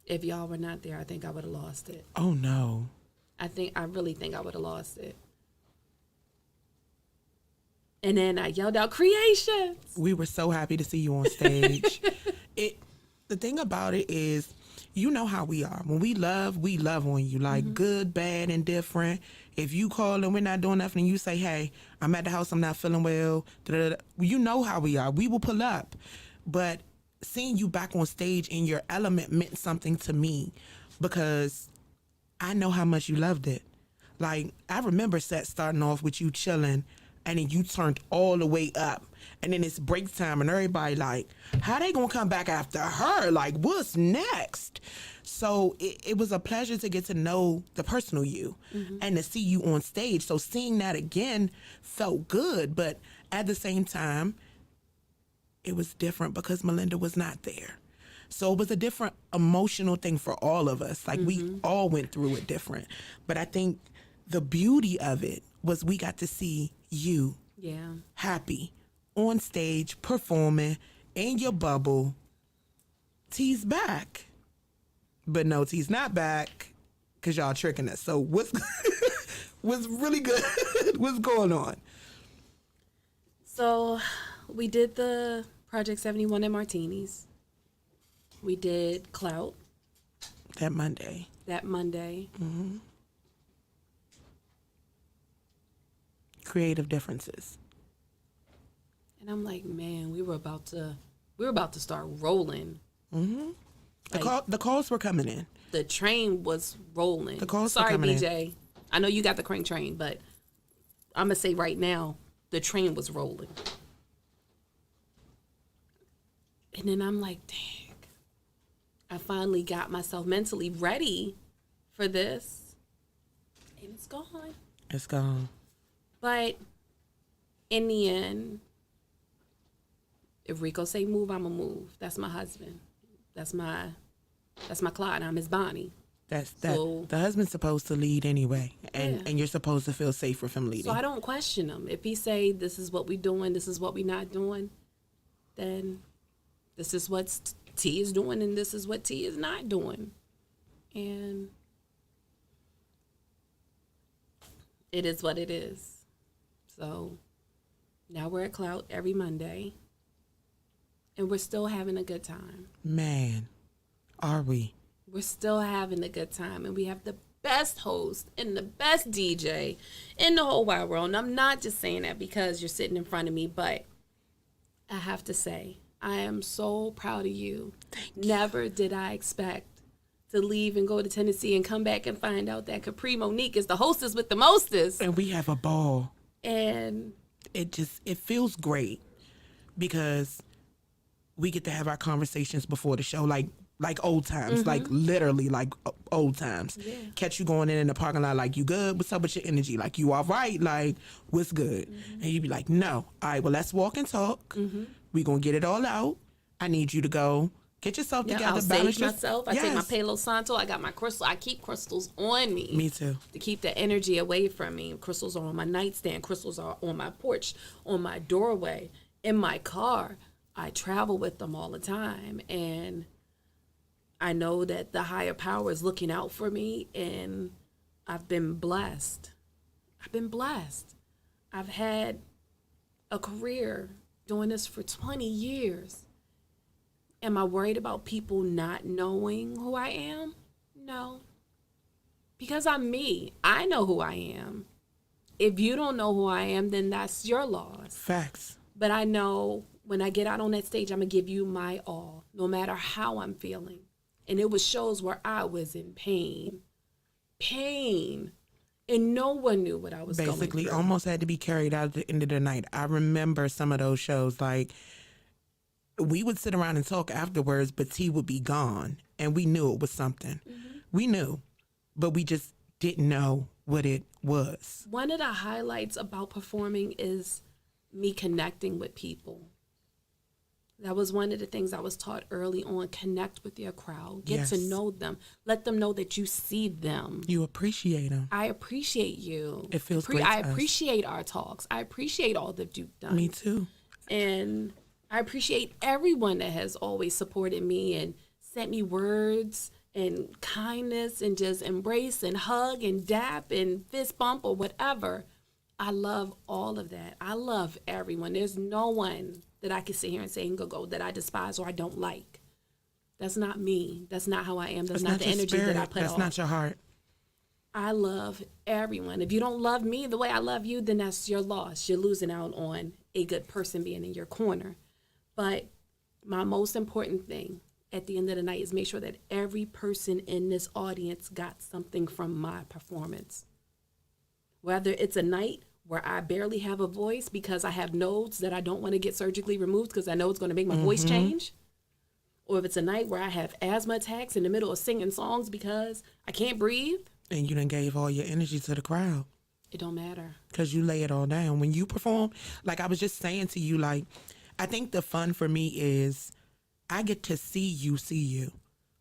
if y'all were not there, I think I would have lost it. Oh no. I really think I would have lost it. And then I yelled out, creations. We were so happy to see you on stage. The thing about it is, you know how we are. When we love on you, like good, bad, and different. If you call and we're not doing nothing and you say, hey, I'm at the house, I'm not feeling well, you know how we are. We will pull up. But seeing you back on stage in your element meant something to me because I know how much you loved it. Like, I remember set starting off with you chilling and then you turned all the way up. And then it's break time and everybody like, how they gonna come back after her? Like, what's next? So it was a pleasure to get to know the personal you and to see you on stage. So seeing that again felt good. But at the same time, it was different because Melinda was not there. So it was a different emotional thing for all of us. Like we all went through it different. But I think the beauty of it was we got to see you happy on stage, performing in your bubble. T's back. But no, T's not back because y'all tricking us. So what's really good? What's going on? So we did the Project 71 and Martinis. We did Clout. That Monday. Creative differences. And I'm like, man, we were about to start rolling. The calls were coming in. The train was rolling. The calls were Sorry, coming BJ. in. I know you got the crank train, but I'm gonna say right now, the train was rolling. And then I'm like, dang, I finally got myself mentally ready for this. And it's gone. It's gone. But in the end, if Rico say move, I'ma move. That's my husband. That's my Clyde. I'm his Bonnie. The husband's supposed to lead anyway, and you're supposed to feel safe with him leading. So I don't question him. If he say this is what we doing, this is what we not doing, then this is what T is doing, and this is what T is not doing, and it is what it is. So now we're at Clout every Monday, and we're still having a good time. Man, are we? We're still having a good time, and we have the best host and the best DJ in the whole wide world. And I'm not just saying that because you're sitting in front of me, but I have to say, I am so proud of you. Never did I expect to leave and go to Tennessee and come back and find out that Kapri Monique is the hostess with the mostest. And we have a ball. And it feels great because we get to have our conversations before the show, like old times, like literally like old times. Yeah. Catch you going in the parking lot like, you good? What's up with your energy? Like, you all right? Like, what's good? And you be like, no. All right, well, let's walk and talk. We gonna get it all out. I need you to go get yourself together. I'll sage myself. I take my Palo Santo. I got my crystal. I keep crystals on me. Me too. To keep the energy away from me. Crystals are on my nightstand. Crystals are on my porch, on my doorway, in my car. I travel with them all the time, and I know that the higher power is looking out for me, and I've been blessed. I've had a career doing this for 20 years. Am I worried about people not knowing who I am? No. Because I'm me. I know who I am. If you don't know who I am, then that's your loss. Facts. But I know when I get out on that stage, I'm going to give you my all, no matter how I'm feeling. And it was shows where I was in pain. And no one knew what I was going through. Basically, almost had to be carried out at the end of the night. I remember some of those shows, like, we would sit around and talk afterwards, but T would be gone. And we knew it was something. We knew, but we just didn't know what it was. One of the highlights about performing is me connecting with people. That was one of the things I was taught early on. Connect with your crowd. Get to know them. Let them know that you see them. You appreciate them. I appreciate you. It feels great I appreciate our talks. I appreciate all that you've done. Me too. And I appreciate everyone that has always supported me and sent me words and kindness and just embrace and hug and dap and fist bump or whatever. I love all of that. I love everyone. There's no one that I can sit here and say and go that I despise or I don't like. That's not me. That's not how I am. That's not the your energy spirit. that I put That's off. not your heart. I love everyone. If you don't love me the way I love you, then that's your loss. You're losing out on a good person being in your corner. But my most important thing at the end of the night is make sure that every person in this audience got something from my performance. Whether it's a night where I barely have a voice because I have nodes that I don't want to get surgically removed because I know it's going to make my voice change, or if it's a night where I have asthma attacks in the middle of singing songs because I can't breathe. And you done gave all your energy to the crowd. It don't matter. Because you lay it all down. When you perform, like I was just saying to you, like, I think the fun for me is I get to see you.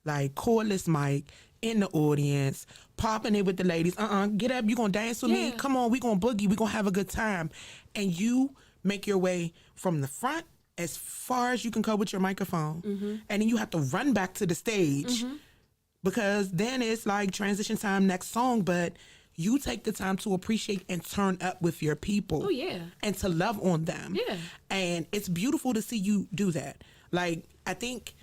Like, cordless mic, in the audience, popping it with the ladies. Get up, you gonna dance with me? Yeah. Come on, we gonna boogie, we gonna have a good time. And you make your way from the front as far as you can go with your microphone. And then you have to run back to the stage because then it's like transition time, next song, but you take the time to appreciate and turn up with your people. Oh, yeah. And to love on them. Yeah. And it's beautiful to see you do that. Like, I think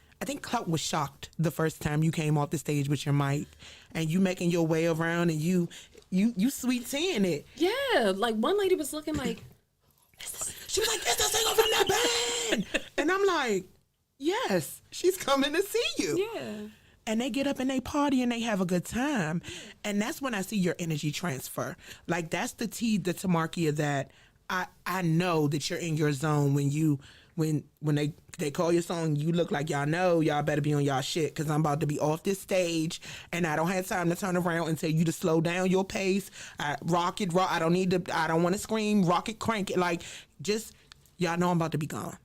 Clout was shocked the first time you came off the stage with your mic and you making your way around and you SweetTeeing it. Yeah, like one lady was looking like, She was like, "It's the singer from that band." And I'm like, yes, she's coming to see you. yeah. And they get up and they party and they have a good time. And that's when I see your energy transfer. Like, that's the Tamarkia that I know that you're in your zone when they call your song, you look like y'all better be on y'all shit because I'm about to be off this stage and I don't have time to turn around and tell you to slow down your pace. I don't want to scream, rock it, crank it. Like, just, y'all know I'm about to be gone.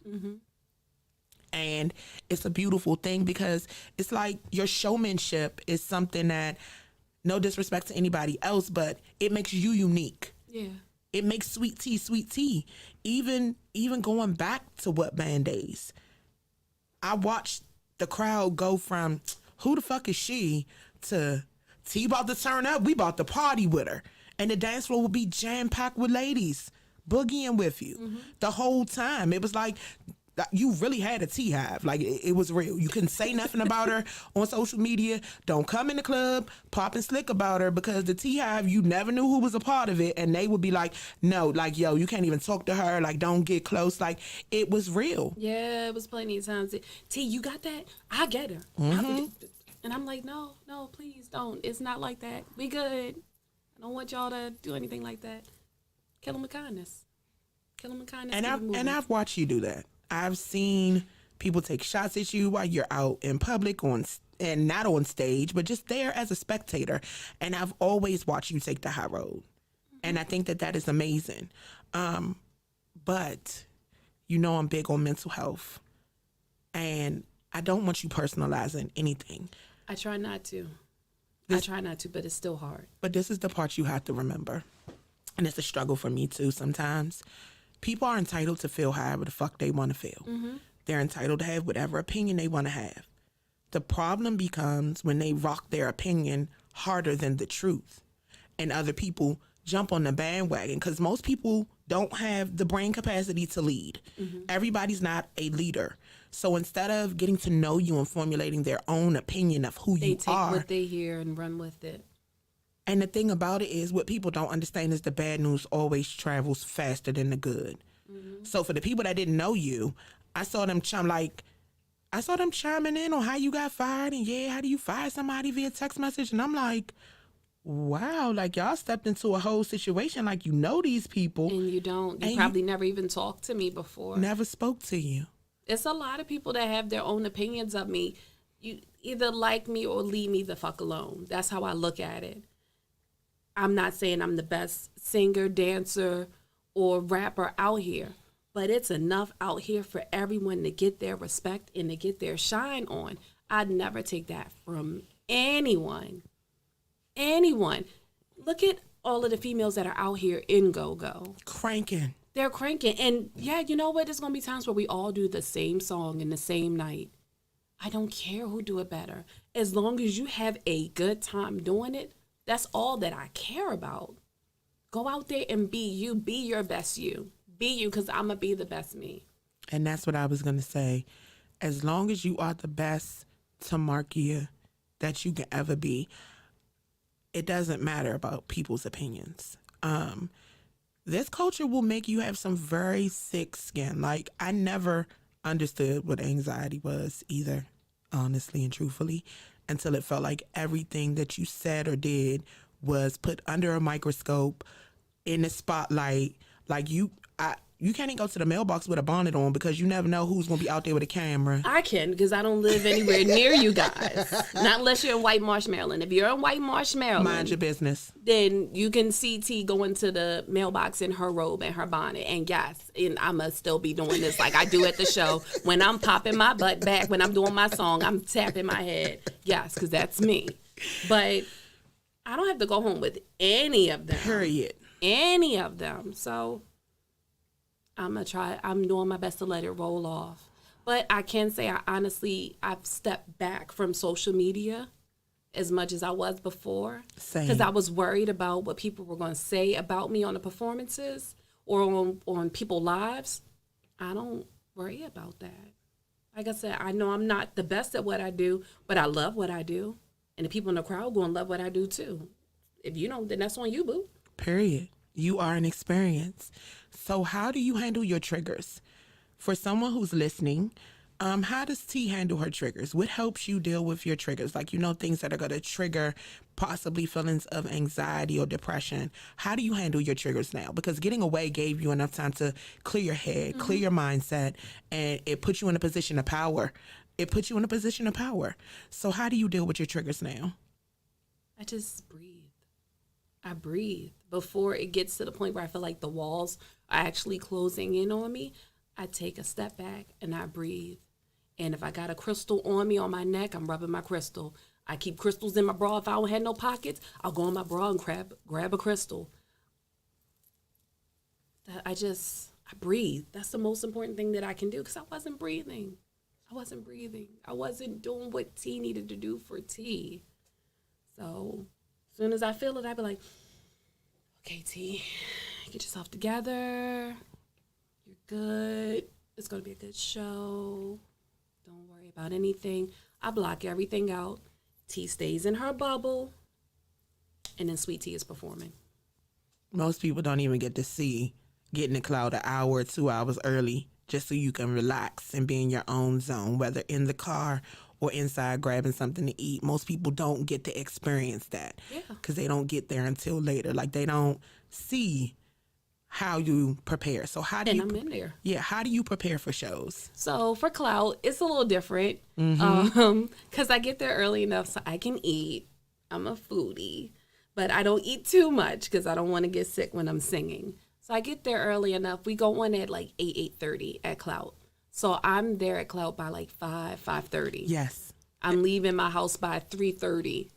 And it's a beautiful thing because it's like your showmanship is something that, no disrespect to anybody else, but it makes you unique. Yeah. It makes SweetTee. Even going back to what band days, I watched the crowd go from who the fuck is she to T about to turn up, we about to party with her. And the dance floor will be jam packed with ladies boogieing with you the whole time. It was like you really had a T hive. Like, it was real. You couldn't say nothing about her on social media. Don't come in the club popping slick about her because the T hive, you never knew who was a part of it. And they would be like, no, like, yo, you can't even talk to her. Like, don't get close. Like, it was real. Yeah, it was plenty of times. T, you got that? I get her. And I'm like, no, please don't. It's not like that. We good. I don't want y'all to do anything like that. Kill them with kindness. Kill them with kindness. And I've watched you do that. I've seen people take shots at you while you're out in public and not on stage, but just there as a spectator. And I've always watched you take the high road. And I think that is amazing. But I'm big on mental health. And I don't want you personalizing anything. I try not to, but it's still hard. But this is the part you have to remember. And it's a struggle for me too sometimes. People are entitled to feel however the fuck they want to feel. They're entitled to have whatever opinion they want to have. The problem becomes when they rock their opinion harder than the truth. And other people jump on the bandwagon because most people don't have the brain capacity to lead. Everybody's not a leader. So instead of getting to know you and formulating their own opinion of who you They are. take what they hear and run with it. And the thing about it is what people don't understand is the bad news always travels faster than the good. So for the people that didn't know you, I saw them chiming in on how you got fired and how do you fire somebody via text message? And I'm like, wow, like y'all stepped into a whole situation like you know these people. And you don't. You probably never even talked to me before. Never spoke to you. It's a lot of people that have their own opinions of me. You either like me or leave me the fuck alone. That's how I look at it. I'm not saying I'm the best singer, dancer, or rapper out here, but it's enough out here for everyone to get their respect and to get their shine on. I'd never take that from anyone. Anyone. Look at all of the females that are out here in go-go. Cranking. They're cranking. And yeah, you know what? There's going to be times where we all do the same song in the same night. I don't care who do it better. As long as you have a good time doing it, that's all that I care about. Go out there and be you. Be your best you. Be you, because I'm going to be the best me. And that's what I was going to say. As long as you are the best Tamarkia that you can ever be. It doesn't matter about people's opinions. This culture will make you have some very thick skin. Like, I never understood what anxiety was either, honestly and truthfully, until it felt like everything that you said or did was put under a microscope, in the spotlight. Like, you can't even go to the mailbox with a bonnet on because you never know who's going to be out there with a camera. I can, because I don't live anywhere near you guys. Not unless you're in White Marsh, Maryland. If you're in White Marsh, Maryland, Mind your business. then you can see T going to the mailbox in her robe and her bonnet. And yes, and I must still be doing this like I do at the show. When I'm popping my butt back, when I'm doing my song, I'm tapping my head. Yes, because that's me. But I don't have to go home with any of them. Period. Any of them. So I'm doing my best to let it roll off. But I can say I've stepped back from social media as much as I was before. Same. Because I was worried about what people were going to say about me on the performances or on people's lives. I don't worry about that. Like I said, I know I'm not the best at what I do, but I love what I do. And the people in the crowd going to love what I do too. If you don't, then that's on you, boo. Period. You are an experience. So how do you handle your triggers? For someone who's listening, how does T handle her triggers? What helps you deal with your triggers? Like, things that are going to trigger possibly feelings of anxiety or depression. How do you handle your triggers now? Because getting away gave you enough time to clear your head, clear your mindset, and it put you in a position of power. So how do you deal with your triggers now? I just breathe. I breathe. Before it gets to the point where I feel like the walls are actually closing in on me, I take a step back and I breathe. And if I got a crystal on me on my neck, I'm rubbing my crystal. I keep crystals in my bra. If I don't have no pockets, I'll go in my bra and grab a crystal. I breathe. That's the most important thing that I can do, because I wasn't breathing. I wasn't doing what T needed to do for T. So as soon as I feel it, I be like, okay, T, get yourself together. You're good. It's going to be a good show. Don't worry about anything. I block everything out. T stays in her bubble. And then SweetTee is performing. Most people don't even get to see getting the cloud an hour or 2 hours early just so you can relax and be in your own zone, whether in the car or inside grabbing something to eat. Most people don't get to experience that because they don't get there until later. Like, they don't see how you prepare. So how do And you... I'm in there. Yeah, how do you prepare for shows? So for Cloud, it's a little different because I get there early enough so I can eat. I'm a foodie, but I don't eat too much because I don't want to get sick when I'm singing. So I get there early enough. We go on at like 8:30 at Cloud. So I'm there at Cloud by like 5:30. Yes. I'm leaving my house by 3:30.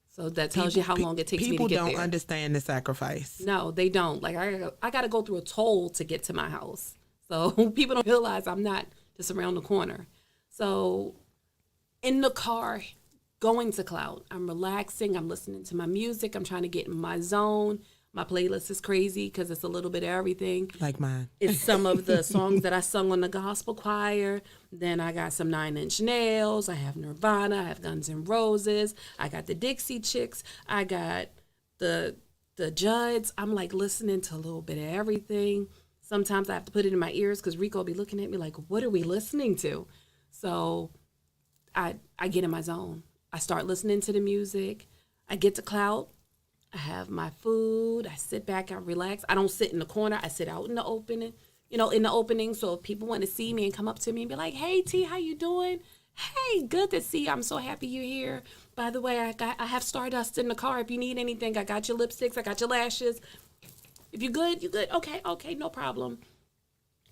So that tells you how long it takes me to get there. People don't understand the sacrifice. No, they don't. Like, I got to go through a toll to get to my house. So people don't realize I'm not just around the corner. So in the car, going to Cloud, I'm relaxing. I'm listening to my music. I'm trying to get in my zone. My playlist is crazy because it's a little bit of everything. Like mine. It's some of the songs that I sung on the gospel choir. Then I got some 9 Inch Nails. I have Nirvana. I have Guns N' Roses. I got the Dixie Chicks. I got the Judds. I'm like listening to a little bit of everything. Sometimes I have to put it in my ears because Rico will be looking at me like, what are we listening to? So I get in my zone. I start listening to the music. I get to Cloud. I have my food. I sit back. I relax. I don't sit in the corner. I sit out in the opening. In the opening. So if people want to see me and come up to me and be like, "Hey, T, how you doing? Hey, good to see you. I'm so happy you're here. By the way, I have Stardust in the car. If you need anything, I got your lipsticks. I got your lashes. If you're good, you're good. Okay, no problem."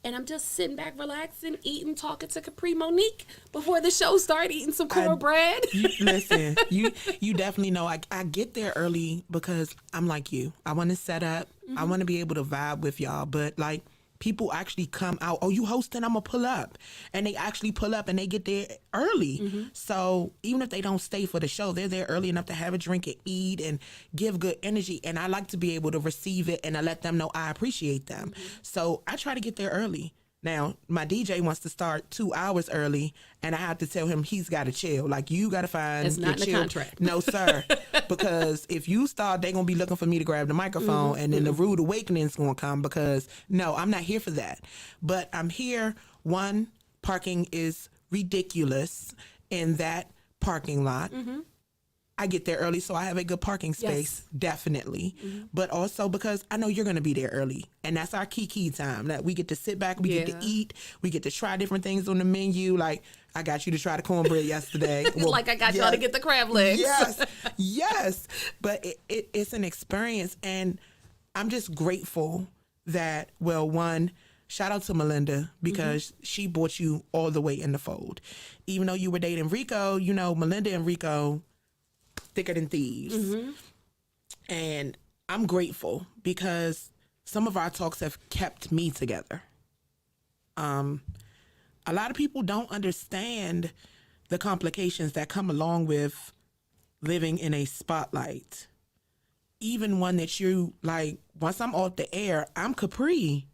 And I'm just sitting back, relaxing, eating, talking to Kapri, Monique before the show started, eating some cornbread. Listen, you definitely know I get there early because I'm like you. I want to set up. I want to be able to vibe with y'all. But like, people actually come out. Oh, you hosting? I'm gonna pull up, and they actually pull up and they get there early. So even if they don't stay for the show, they're there early enough to have a drink and eat and give good energy. And I like to be able to receive it and I let them know I appreciate them. So I try to get there early. Now, my DJ wants to start 2 hours early, and I have to tell him he's got to chill. Like, you got to find It's not in the chill. contract. No, sir. Because if you start, they're going to be looking for me to grab the microphone, and then the rude awakening's going to come because, no, I'm not here for that. But I'm here. One, parking is ridiculous in that parking lot. I get there early, so I have a good parking space, definitely. But also because I know you're going to be there early. And that's our key time. That we get to sit back, we get to eat, we get to try different things on the menu. Like, I got you to try the cornbread yesterday. Well, like I got y'all to get the crab legs. Yes. But it's an experience. And I'm just grateful that, well, one, shout out to Melinda because she brought you all the way in the fold. Even though you were dating Rico, you know, Melinda and Rico, thicker than thieves. And I'm grateful because some of our talks have kept me together. A lot of people don't understand the complications that come along with living in a spotlight. Even one that you, like, once I'm off the air, I'm Kapri.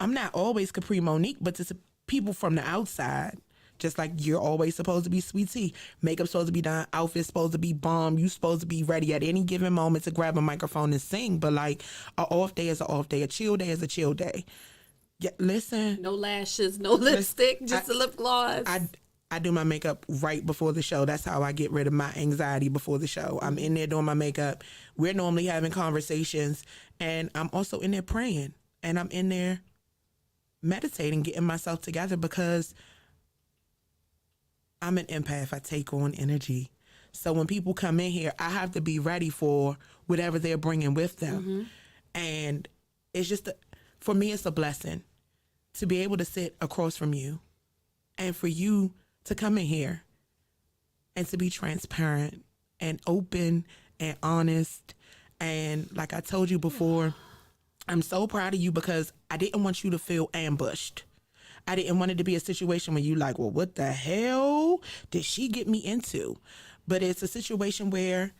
I'm not always Kapri Monique, but to people from the outside, just like you're always supposed to be SweetTee. Makeup's supposed to be done. Outfit's supposed to be bomb. You supposed to be ready at any given moment to grab a microphone and sing. But like, a off day is an off day. A chill day is a chill day. Yeah, listen. No lashes, no lipstick, just a lip gloss. I do my makeup right before the show. That's how I get rid of my anxiety before the show. I'm in there doing my makeup. We're normally having conversations. And I'm also in there praying. And I'm in there meditating, getting myself together because I'm an empath. I take on energy. So when people come in here, I have to be ready for whatever they're bringing with them. And it's just, for me, it's a blessing to be able to sit across from you and for you to come in here and to be transparent and open and honest. And like I told you before, I'm so proud of you because I didn't want you to feel ambushed. I didn't want it to be a situation where you like, well, what the hell did she get me into? But it's a situation where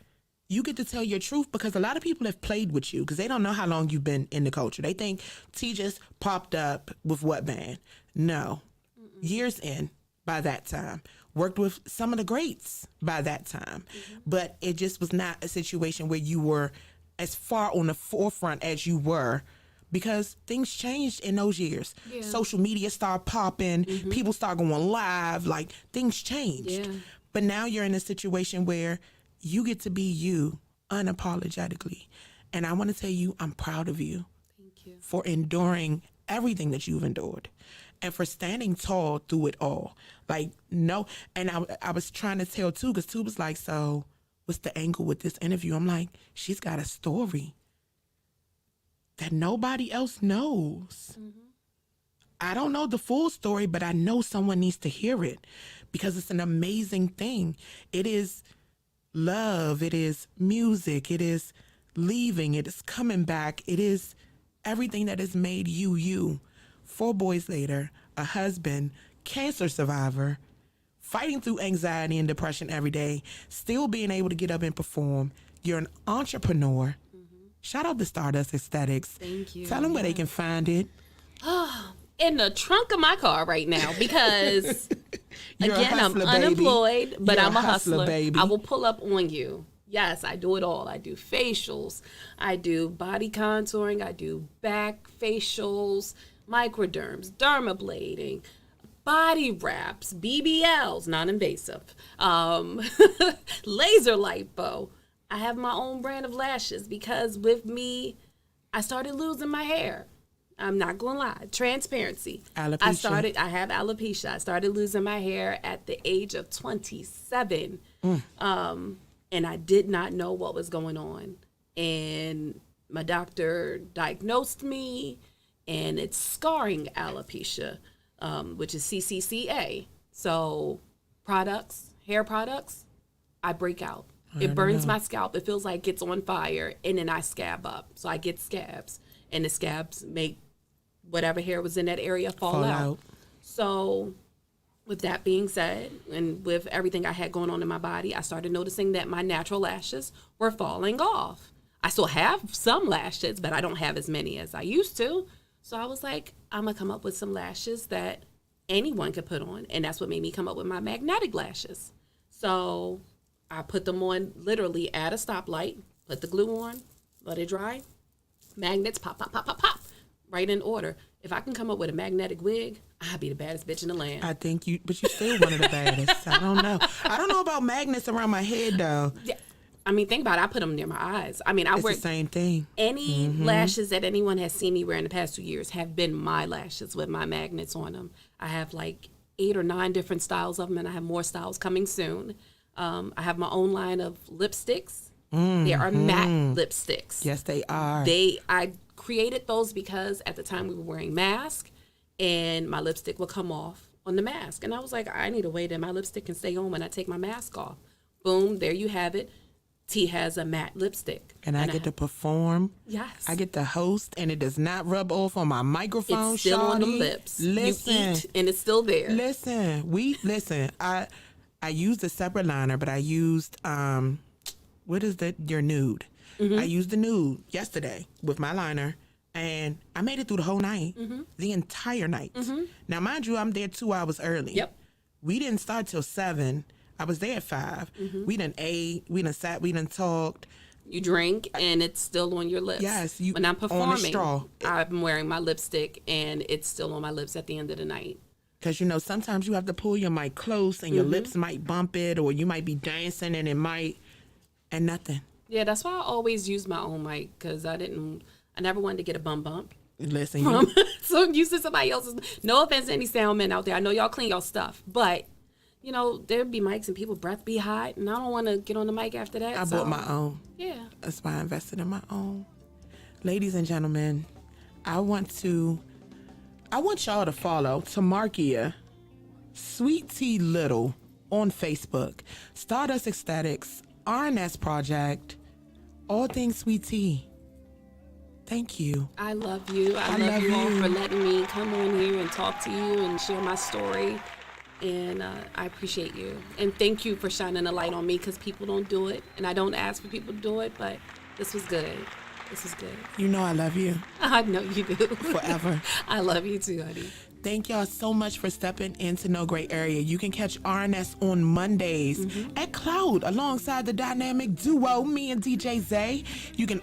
you get to tell your truth because a lot of people have played with you because they don't know how long you've been in the culture. They think T just popped up with what band? No. Years in by that time. Worked with some of the greats by that time. But it just was not a situation where you were as far on the forefront as you were because things changed in those years. Social media started popping. People start going live. Like, things changed. But now you're in a situation where you get to be you unapologetically. And I want to tell you, I'm proud of you. Thank you. For enduring everything that you've endured and for standing tall through it all. Like, no. And I was trying to tell too, because Too was like, so what's the angle with this interview? I'm like, she's got a story that nobody else knows. I don't know the full story, but I know someone needs to hear it because it's an amazing thing. It is love. It is music. It is leaving. It is coming back. It is everything that has made you, you. 4 boys later, a husband, cancer survivor, fighting through anxiety and depression every day, still being able to get up and perform. You're an entrepreneur. Shout out to Stardust Aesthetics. Thank you. Tell them where they can find it. In the trunk of my car right now because, again, I'm hustler, unemployed, but You're I'm a hustler. baby. I will pull up on you. Yes, I do it all. I do facials. I do body contouring. I do back facials, microderms, dermablading, body wraps, BBLs, non-invasive, laser lipo. I have my own brand of lashes because with me, I started losing my hair. I'm not going to lie. Transparency. Alopecia. I have alopecia. I started losing my hair at the age of 27. And I did not know what was going on. And my doctor diagnosed me, and it's scarring alopecia, which is CCCA. So hair products, I break out. It burns my scalp. It feels like it's on fire, and then I scab up. So I get scabs, and the scabs make whatever hair was in that area fall out. So with that being said, and with everything I had going on in my body, I started noticing that my natural lashes were falling off. I still have some lashes, but I don't have as many as I used to. So I was like, I'm going to come up with some lashes that anyone could put on. And that's what made me come up with my magnetic lashes. So I put them on literally at a stoplight, put the glue on, let it dry. Magnets, pop, pop, pop, pop, pop, right in order. If I can come up with a magnetic wig, I'd be the baddest bitch in the land. I think but you're still one of the baddest. I don't know. I don't know about magnets around my head, though. Yeah. I mean, think about it. I put them near my eyes. I mean, I It's wear the same thing. any lashes that anyone has seen me wear in the past 2 years have been my lashes with my magnets on them. I have like 8 or 9 different styles of them, and I have more styles coming soon. I have my own line of lipsticks. They are matte lipsticks. Yes, they are. I created those because at the time we were wearing masks, and my lipstick would come off on the mask. And I was like, I need a way that my lipstick can stay on when I take my mask off. Boom, there you have it. T has a matte lipstick. And I get to perform. Yes. I get to host, and it does not rub off on my microphone. It's still on the shawty. lips. Listen. You eat, and it's still there. Listen. I used a separate liner, but I used what is your nude? I used the nude yesterday with my liner, and I made it through the whole night, the entire night. Now, mind you, I'm there 2 hours early. Yep. We didn't start till 7. I was there at 5. We done ate, we done sat, we done talked. You drink, and it's still on your lips. Yes, when I'm on the performing, straw. I'm wearing my lipstick, and it's still on my lips at the end of the night. Because, sometimes you have to pull your mic close, and your lips might bump it, or you might be dancing, and it might, and nothing. Yeah, that's why I always use my own mic, because I never wanted to get a bump. Listen, So I'm using somebody else's. No offense to any sound men out there. I know y'all clean y'all stuff, but there'd be mics and people's breath be hot, and I don't want to get on the mic after that. I bought my own. Yeah. That's why I invested in my own. Ladies and gentlemen, I want y'all to follow Tamarkia, SweetTee Little on Facebook, Stardust Aesthetics, RNS Project, all things SweetTee. Thank you. I love you. I love you all for letting me come on here and talk to you and share my story. And I appreciate you. And thank you for shining a light on me, because people don't do it. And I don't ask for people to do it, but this was good. This was good. I love you. I know you do. Forever. I love you too, honey. Thank y'all so much for stepping into No Gray Area. You can catch RNS on Mondays at Cloud alongside the dynamic duo, me and DJ Zay. You can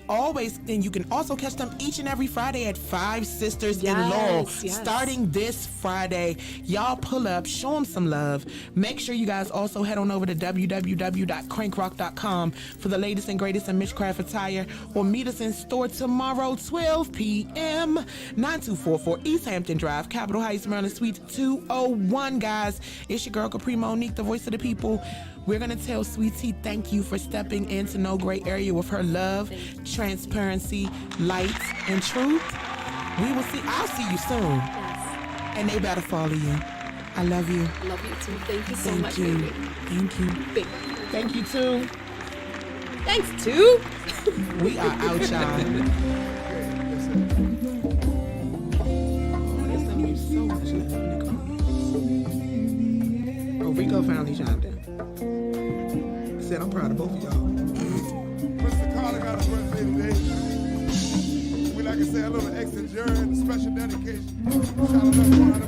also catch them each and every Friday at Five Sisters in Laurel. Yes. Starting this Friday. Y'all pull up, show them some love. Make sure you guys also head on over to www.crankrock.com for the latest and greatest in Mitchcraft attire, or meet us in store tomorrow, 12 p.m., 9244 East Hampton Drive, Capitol Heights, Maryland, Suite 201, guys. It's your girl, Kapri, Monique, the voice of the people. We're going to tell SweetTee thank you for stepping into No Gray Area with her love, transparency, light, and truth. I'll see you soon. Yes. And they better follow you. I love you. I love you too. Thank you so much, you. baby. Thank you. Thank you, too. Thanks, too. We are out, y'all. So much love in the comments. Oh, Rico finally chimed in. Said I'm proud of both of y'all. Mr. Carter got a birthday today. We like to say a little extra journey, special dedication. Shout out to